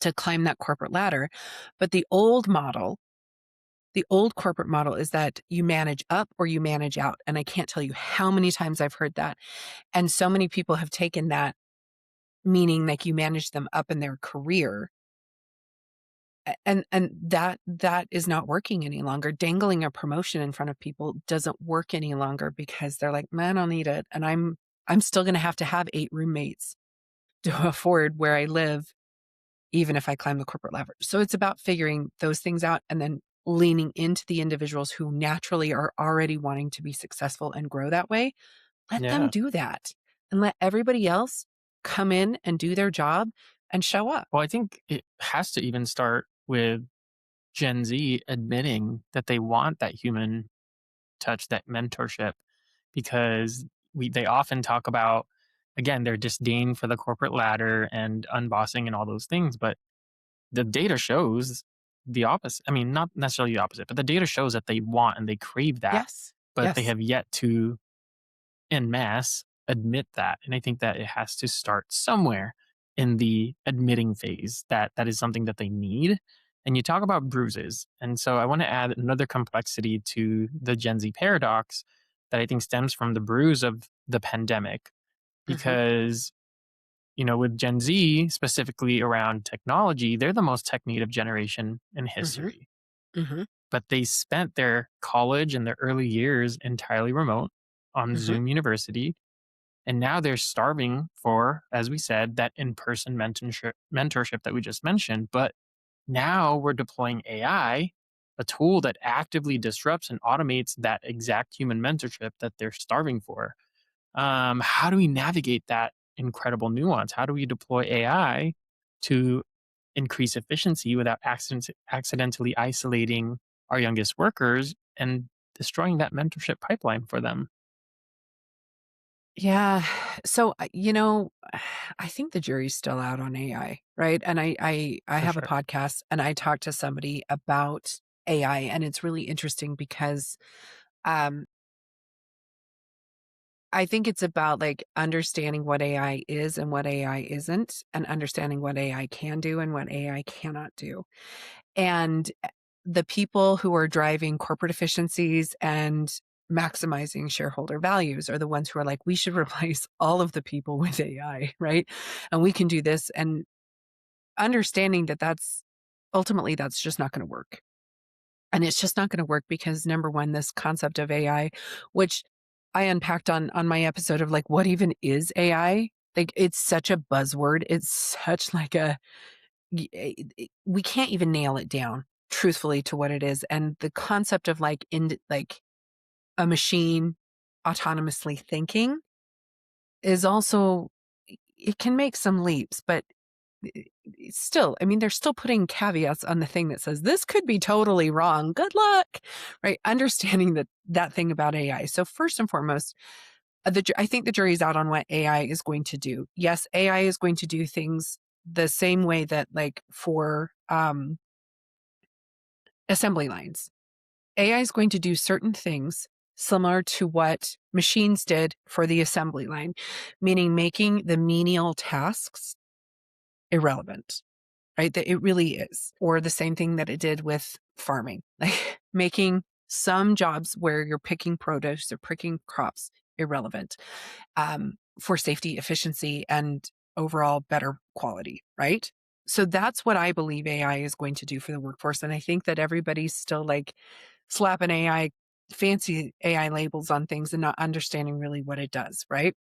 to climb that corporate ladder. But the old corporate model is that you manage up or you manage out. And I can't tell you how many times I've heard that. And so many people have taken that meaning like you manage them up in their career. And that is not working any longer. Dangling a promotion in front of people doesn't work any longer because they're like, man, I'll need it. And I'm still gonna have to have 8 roommates to afford where I live, even if I climb the corporate ladder. So it's about figuring those things out and then leaning into the individuals who naturally are already wanting to be successful and grow that way. Let them Yeah. do that and let everybody else come in and do their job and show up. Well, I think it has to even start with Gen Z admitting that they want that human touch, that mentorship, because they often talk about, again, their disdain for the corporate ladder and unbossing and all those things. But the data shows the opposite. I mean, not necessarily the opposite, but the data shows that they want and they crave that, Yes. but they Yes. have yet to, en masse, admit that. And I think that it has to start somewhere in the admitting phase that that is something that they need. And you talk about bruises. And so I want to add another complexity to the Gen Z paradox that I think stems from the bruise of the pandemic. Mm-hmm. Because, with Gen Z, specifically around technology, they're the most tech native generation in Mm-hmm. history. Mm-hmm. But they spent their college and their early years entirely remote on Mm-hmm. Zoom University. And now they're starving for, as we said, that in person mentorship that we just mentioned. But now we're deploying AI, a tool that actively disrupts and automates that exact human mentorship that they're starving for. How do we navigate that incredible nuance? How do we deploy AI to increase efficiency without accidentally isolating our youngest workers and destroying that mentorship pipeline for them? Yeah. So, I think the jury's still out on AI, right? And I For have a sure. podcast and I talked to somebody about AI, and it's really interesting because um I think it's about like understanding what AI is and what AI isn't, and understanding what AI can do and what AI cannot do. And the people who are driving corporate efficiencies and maximizing shareholder values are the ones who are like, we should replace all of the people with AI, right? And we can do this. And understanding that that's ultimately that's just not going to work. And it's just not going to work because number one, this concept of AI, which I unpacked on my episode of like, what even is AI? Like, it's such a buzzword. It's such like we can't even nail it down truthfully to what it is. And the concept of like a machine autonomously thinking is also, it can make some leaps, but still, I mean, they're still putting caveats on the thing that says this could be totally wrong. Good luck, right? Understanding that thing about AI. So first and foremost, I think the jury's out on what AI is going to do. Yes, AI is going to do things the same way that like for assembly lines. AI is going to do certain things similar to what machines did for the assembly line, meaning making the menial tasks irrelevant, right? That it really is. Or the same thing that it did with farming, like making some jobs where you're picking produce or picking crops irrelevant, for safety, efficiency, and overall better quality, right? So that's what I believe AI is going to do for the workforce. And I think that everybody's still like slapping fancy AI labels on things and not understanding really what it does, right?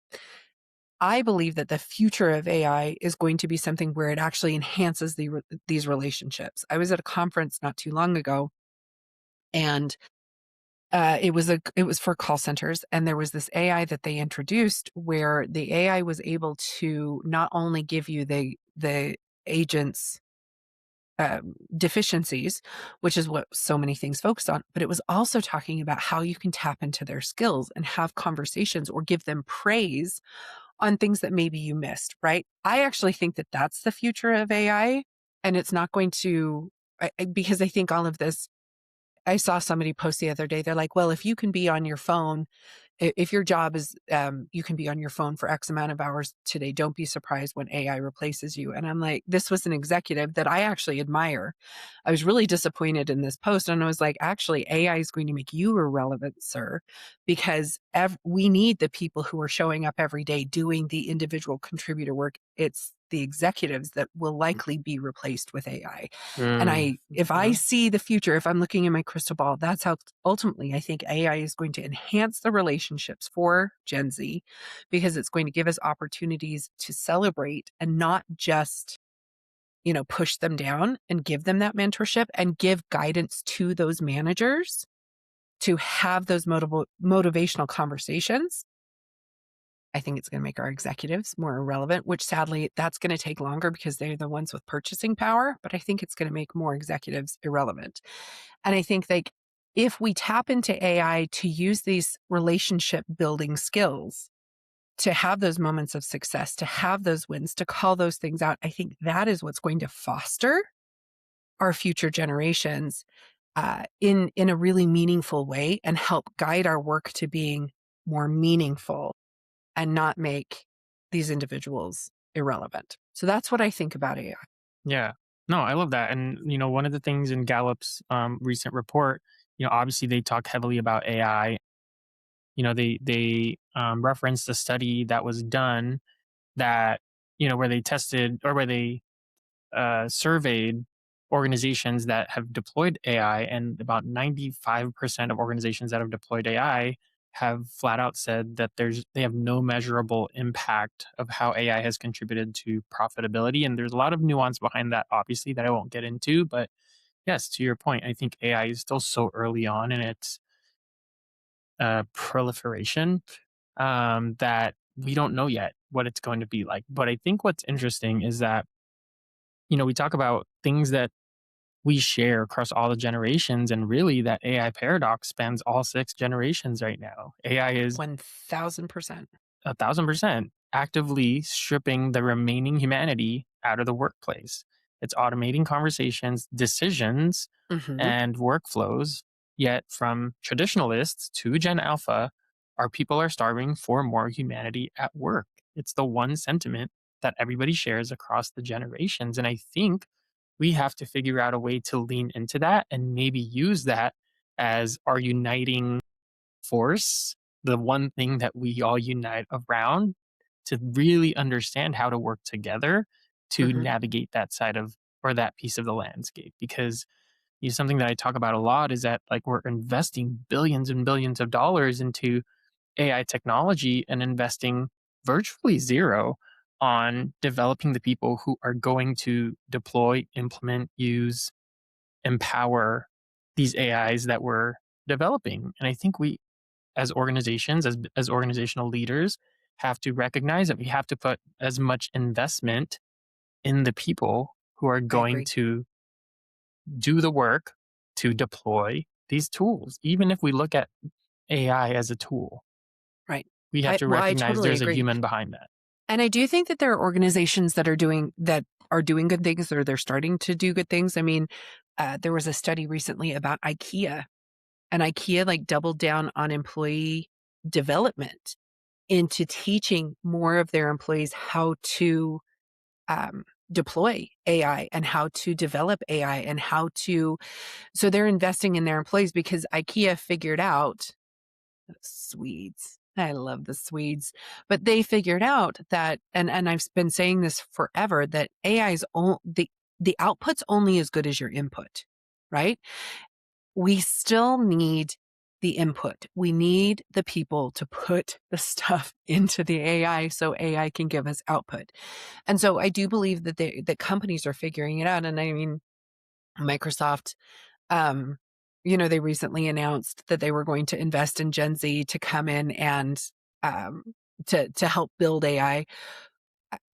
I believe that the future of AI is going to be something where it actually enhances these relationships. I was at a conference not too long ago, and it was for call centers, and there was this AI that they introduced where the AI was able to not only give you the agent's deficiencies, which is what so many things focus on, but it was also talking about how you can tap into their skills and have conversations or give them praise on things that maybe you missed, right? I actually think that that's the future of AI, and it's not going to, because I think all of this, I saw somebody post the other day, they're like, well, if you can be on your phone, if your job is, you can be on your phone for X amount of hours today, don't be surprised when AI replaces you. And I'm like, this was an executive that I actually admire. I was really disappointed in this post. And I was like, actually, AI is going to make you irrelevant, sir, because we need the people who are showing up every day doing the individual contributor work. It's the executives that will likely be replaced with AI. And if I Mhm. see the future, if I'm looking in my crystal ball, that's how ultimately I think AI is going to enhance the relationships for Gen Z, because it's going to give us opportunities to celebrate and not just, push them down, and give them that mentorship and give guidance to those managers to have those motivational conversations. I think it's going to make our executives more irrelevant, which sadly that's going to take longer because they're the ones with purchasing power. But I think it's going to make more executives irrelevant. And I think like if we tap into AI to use these relationship building skills to have those moments of success, to have those wins, to call those things out, I think that is what's going to foster our future generations in a really meaningful way and help guide our work to being more meaningful and not make these individuals irrelevant. So that's what I think about AI. Yeah. No, I love that. And, one of the things in Gallup's recent report, obviously they talk heavily about AI. They referenced a study that was done that, where they tested or where they surveyed organizations that have deployed AI, and about 95% of organizations that have deployed AI have flat out said that they have no measurable impact of how AI has contributed to profitability. And there's a lot of nuance behind that, obviously, that I won't get into. But yes, to your point, I think AI is still so early on in its proliferation that we don't know yet what it's going to be like. But I think what's interesting is that, we talk about things that we share across all the generations, and really that AI paradox spans all 6 generations right now. AI is 1000%. 1,000% actively stripping the remaining humanity out of the workplace. It's automating conversations, decisions, Mm-hmm. and workflows. Yet, from traditionalists to Gen Alpha, our people are starving for more humanity at work. It's the one sentiment that everybody shares across the generations. And I think we have to figure out a way to lean into that and maybe use that as our uniting force, the one thing that we all unite around, to really understand how to work together to Mm-hmm. navigate that side of, or that piece of the landscape. Because something that I talk about a lot is that, like, we're investing billions and billions of dollars into AI technology and investing virtually zero on developing the people who are going to deploy, implement, use, empower these AIs that we're developing. And I think we, as organizations, as organizational leaders, have to recognize that we have to put as much investment in the people who are I going agree. to do the work to deploy these tools. Even if we look at AI as a tool, Right. we have to I recognize totally there's a agree. human behind that. And I do think that there are organizations that are doing good things, or they're starting to do good things. I mean, there was a study recently about IKEA, and IKEA like doubled down on employee development into teaching more of their employees how to deploy AI and how to develop AI and how to. So they're investing in their employees because IKEA figured out. Swedes. I love the Swedes. But they figured out that, and I've been saying this forever, that the output's only as good as your input, right? We still need the input. We need the people to put the stuff into the AI so AI can give us output. And so I do believe that that companies are figuring it out. And I mean, Microsoft, um, they recently announced that they were going to invest in Gen Z to come in and um, to help build AI.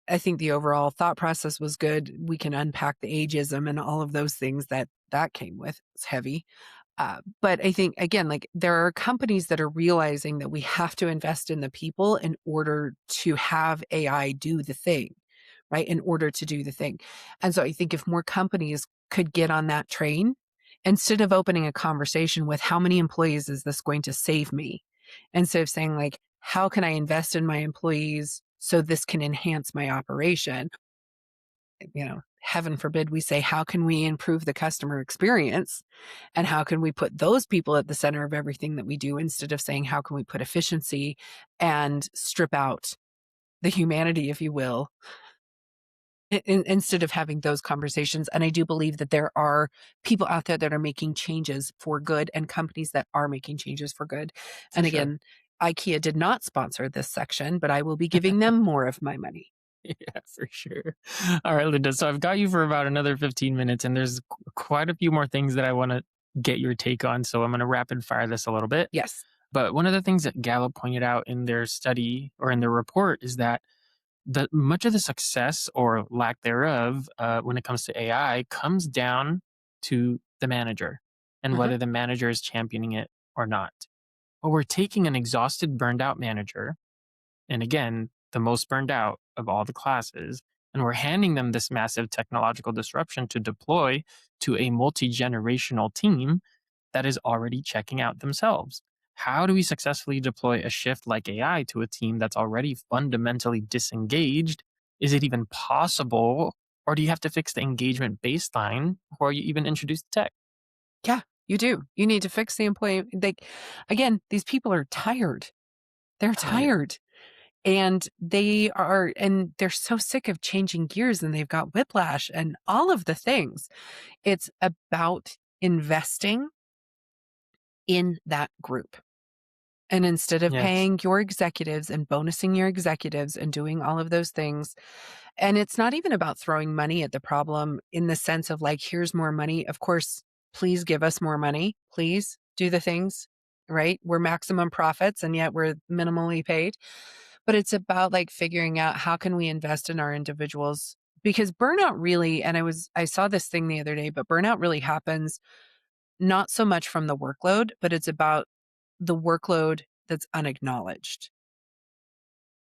I think the overall thought process was good. We can unpack the ageism and all of those things that came with. It's heavy. But I think, again, like, there are companies that are realizing that we have to invest in the people in order to have AI do the thing, right? In order to do the thing. And so I think if more companies could get on that train, instead of opening a conversation with how many employees is this going to save me, instead of saying, like, how can I invest in my employees so this can enhance my operation? Heaven forbid we say, how can we improve the customer experience? And how can we put those people at the center of everything that we do, instead of saying, how can we put efficiency and strip out the humanity, if you will, instead of having those conversations. And I do believe that there are people out there that are making changes for good, and companies that are making changes for good. For And sure. again, IKEA did not sponsor this section, but I will be giving them more of my money. Yeah, for sure. All right, Linda. So I've got you for about another 15 minutes, and there's quite a few more things that I want to get your take on. So I'm going to rapid fire this a little bit. Yes. But one of the things that Gallup pointed out in their study or in their report is that much of the success or lack thereof when it comes to AI comes down to the manager and Hmm. whether the manager is championing it or not. Well, we're taking an exhausted, burned out manager, and again, the most burned out of all the classes, And we're handing them this massive technological disruption to deploy to a multi generational team that is already checking out themselves. How do we successfully deploy a shift like AI to a team that's already fundamentally disengaged? Is it even possible? Or do you have to fix the engagement baseline before you even introduce the tech? Yeah, you do. You need to fix the employee. Like, again, these people are tired. They're Tired. tired. And they're so sick of changing gears and they've got whiplash and all of the things. It's about investing in that group. And instead of Yes. paying your executives and bonusing your executives and doing all of those things, and it's not even about throwing money at the problem in the sense of like, here's more money. Of course, please give us more money. Please do the things, right? We're maximum profits and yet we're minimally paid. But it's about like figuring out how can we invest in our individuals because burnout really, and I saw this thing the other day, but burnout really happens not so much from the workload, but it's about the workload that's unacknowledged.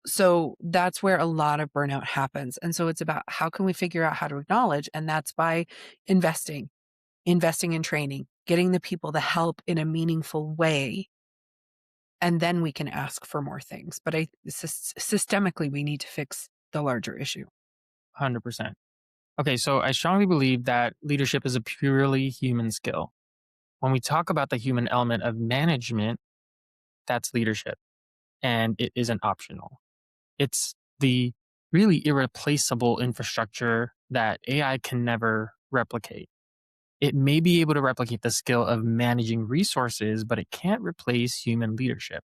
So that's where a lot of burnout happens. And so it's about how can we figure out how to acknowledge? And that's by investing, investing in training, getting the people the help in a meaningful way. And then we can ask for more things. But systemically, we need to fix the larger issue. 100%. Okay, so I strongly believe that leadership is a purely human skill. When we talk about the human element of management, that's leadership, and it isn't optional. It's the really irreplaceable infrastructure that AI can never replicate. It may be able to replicate the skill of managing resources, but it can't replace human leadership.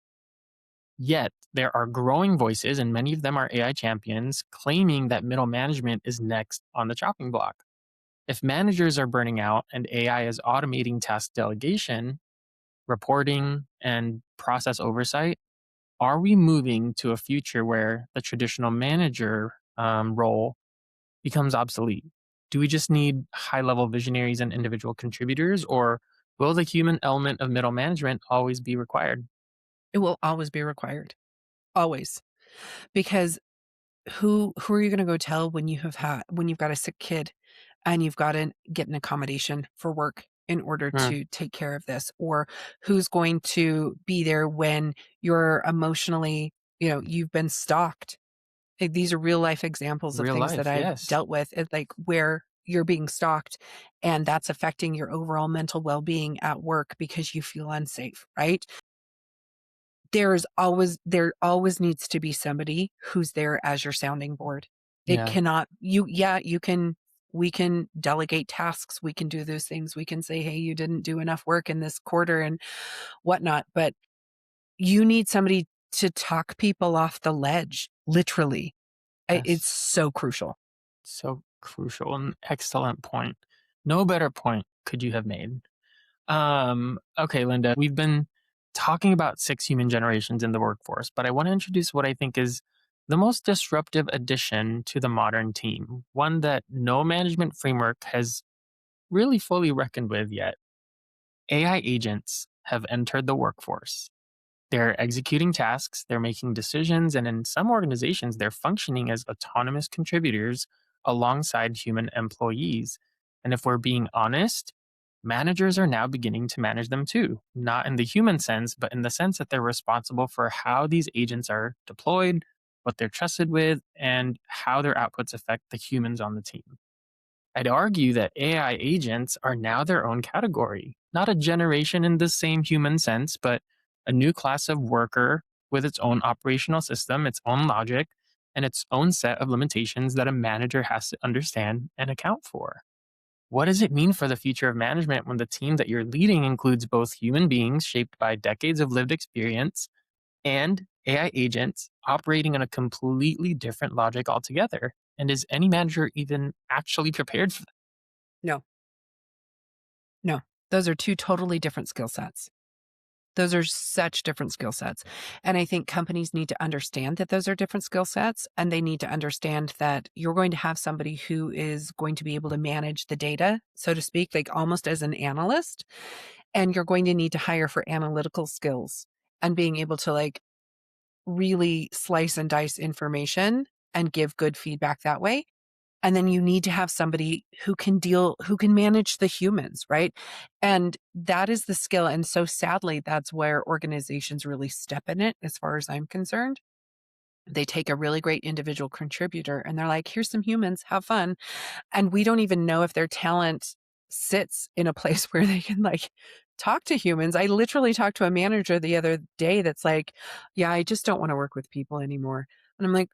Yet, there are growing voices, and many of them are AI champions, claiming that middle management is next on the chopping block. If managers are burning out and AI is automating task delegation, reporting, and process oversight, are we moving to a future where the traditional manager role becomes obsolete? Do we just need high level visionaries and individual contributors, or will the human element of middle management always be required? It will always be required. Always. Because who are you gonna go tell when you've got a sick kid and you've gotta get an accommodation for work in order Hmm, to take care of this? Or who's going to be there when you're emotionally, you've been stalked? These are real life examples of real things that life, I've yes. dealt with, like where you're being stalked and that's affecting your overall mental well-being at work because you feel unsafe, right? There always needs to be somebody who's there as your sounding board. It Yeah. cannot you yeah, you can we can delegate tasks, we can do those things, we can say, "Hey, you didn't do enough work in this quarter," and whatnot, but you need somebody to talk people off the ledge, literally. It's Yes. so crucial. So crucial and excellent point. No better point could you have made. Okay, Linda, we've been talking about six human generations in the workforce, but I want to introduce what I think is the most disruptive addition to the modern team, one that no management framework has really fully reckoned with yet. AI agents have entered the workforce. They're executing tasks, they're making decisions, and in some organizations, they're functioning as autonomous contributors alongside human employees. And if we're being honest, managers are now beginning to manage them too, not in the human sense, but in the sense that they're responsible for how these agents are deployed, what they're trusted with, and how their outputs affect the humans on the team. I'd argue that AI agents are now their own category, not a generation in the same human sense, but a new class of worker with its own operational system, its own logic, and its own set of limitations that a manager has to understand and account for. What does it mean for the future of management when the team that you're leading includes both human beings shaped by decades of lived experience and AI agents operating on a completely different logic altogether? And is any manager even actually prepared for No, no. Those are 2 totally different skill sets. Those are such different skill sets. And I think companies need to understand that those are different skill sets, and they need to understand that you're going to have somebody who is going to be able to manage the data, so to speak, like almost as an analyst, and you're going to need to hire for analytical skills and being able to like really slice and dice information and give good feedback that way. And then you need to have somebody who can manage the humans, right? And that is the skill. And so sadly, that's where organizations really step in it, as far as I'm concerned. They take a really great individual contributor and they're like, here's some humans, have fun. And we don't even know if their talent sits in a place where they can like talk to humans. I literally talked to a manager the other day that's like, yeah, I just don't want to work with people anymore. And I'm like,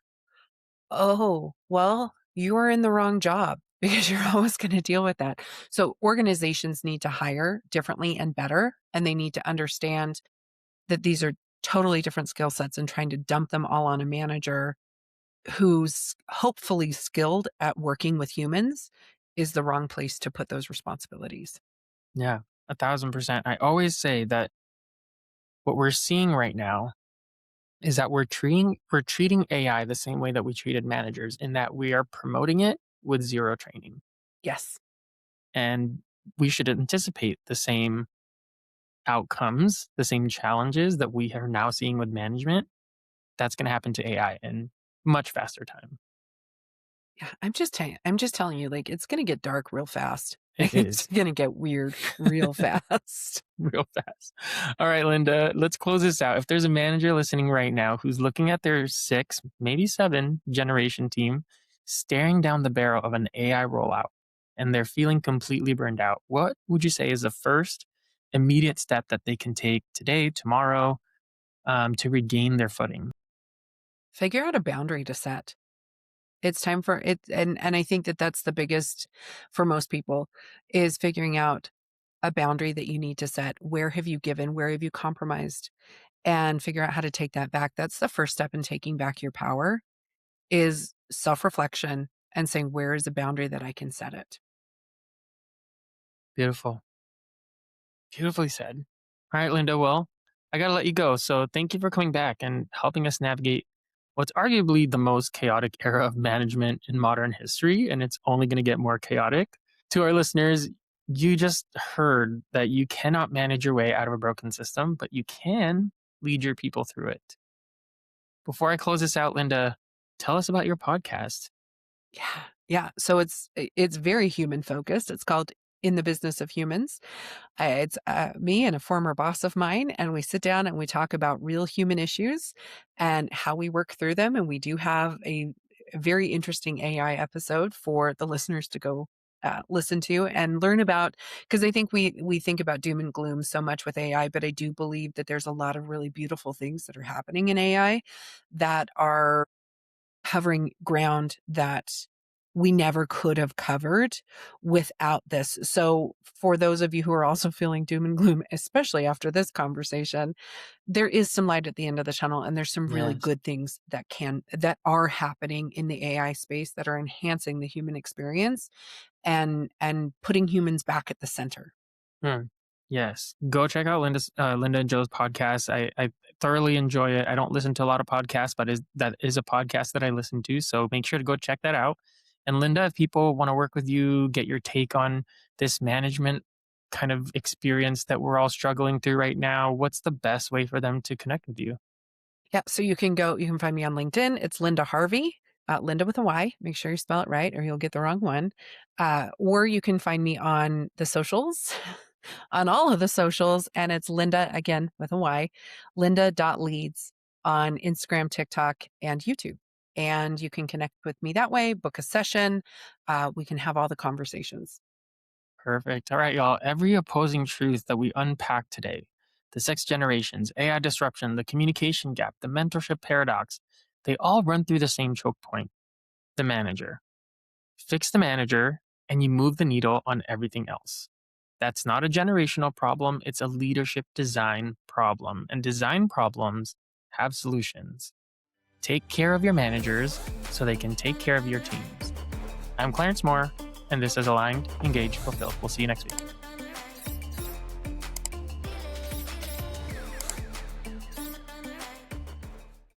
oh, well, you are in the wrong job because you're always going to deal with that. So organizations need to hire differently and better, and they need to understand that these are totally different skill sets, and trying to dump them all on a manager who's hopefully skilled at working with humans is the wrong place to put those responsibilities. Yeah, 1,000%. I always say that what we're seeing right now is that we're treating AI the same way that we treated managers, in that we are promoting it with zero training. Yes. And we should anticipate the same outcomes, the same challenges that we are now seeing with management. That's going to happen to AI in much faster time. Yeah, I'm just telling you, like, it's gonna get dark real fast. It It's is. gonna get weird real fast. Real fast. All right, Lynda, let's close this out. If there's a manager listening right now who's looking at their 6, maybe 7 generation team, staring down the barrel of an AI rollout, and they're feeling completely burned out, what would you say is the first immediate step that they can take today, tomorrow, to regain their footing? Figure out a boundary to set. It's time for it, and I think that that's the biggest for most people, is figuring out a boundary that you need to set. Where have you given? Where have you compromised? And figure out how to take that back. That's the first step in taking back your power, is self-reflection and saying, where is a boundary that I can set it? Beautiful. Beautifully said. All right, Lynda. Well, I got to let you go. So thank you for coming back and helping us navigate what's arguably the most chaotic era of management in modern history. And it's only going to get more chaotic. To our listeners, you just heard that you cannot manage your way out of a broken system, but you can lead your people through it. Before I close this out, Lynda, tell us about your podcast. Yeah. Yeah. So it's very human focused. It's called In the Business of Humans. It's me and a former boss of mine, and we sit down and we talk about real human issues and how we work through them. And we do have a very interesting AI episode for the listeners to go listen to and learn about, because I think we think about doom and gloom so much with AI, but I do believe that there's a lot of really beautiful things that are happening in AI that are covering ground that we never could have covered without this. So for those of you who are also feeling doom and gloom, especially after this conversation, there is some light at the end of the tunnel, and there's some really Yes. good things that are happening in the AI space that are enhancing the human experience and putting humans back at the center. Hmm. Yes. Go check out Lynda and Joe's podcast. I thoroughly enjoy it. I don't listen to a lot of podcasts, but that is a podcast that I listen to. So make sure to go check that out. And Lynda, if people want to work with you, get your take on this management kind of experience that we're all struggling through right now, what's the best way for them to connect with you? Yeah, so you can find me on LinkedIn. It's Lynda Harvey, Lynda with a Y. Make sure you spell it right or you'll get the wrong one. Or you can find me on the socials, on all of the socials. And it's Lynda, again, with a Y, Lynda.leads on Instagram, TikTok, and YouTube. And you can connect with me that way, book a session. We can have all the conversations. Perfect. All right, y'all. Every opposing truth that we unpack today, the 6 generations, AI disruption, the communication gap, the mentorship paradox, they all run through the same choke point: the manager. Fix the manager, and you move the needle on everything else. That's not a generational problem, it's a leadership design problem. And design problems have solutions. Take care of your managers so they can take care of your teams. I'm Clarence Moore, and this is Aligned, Engaged, Fulfilled. We'll see you next week.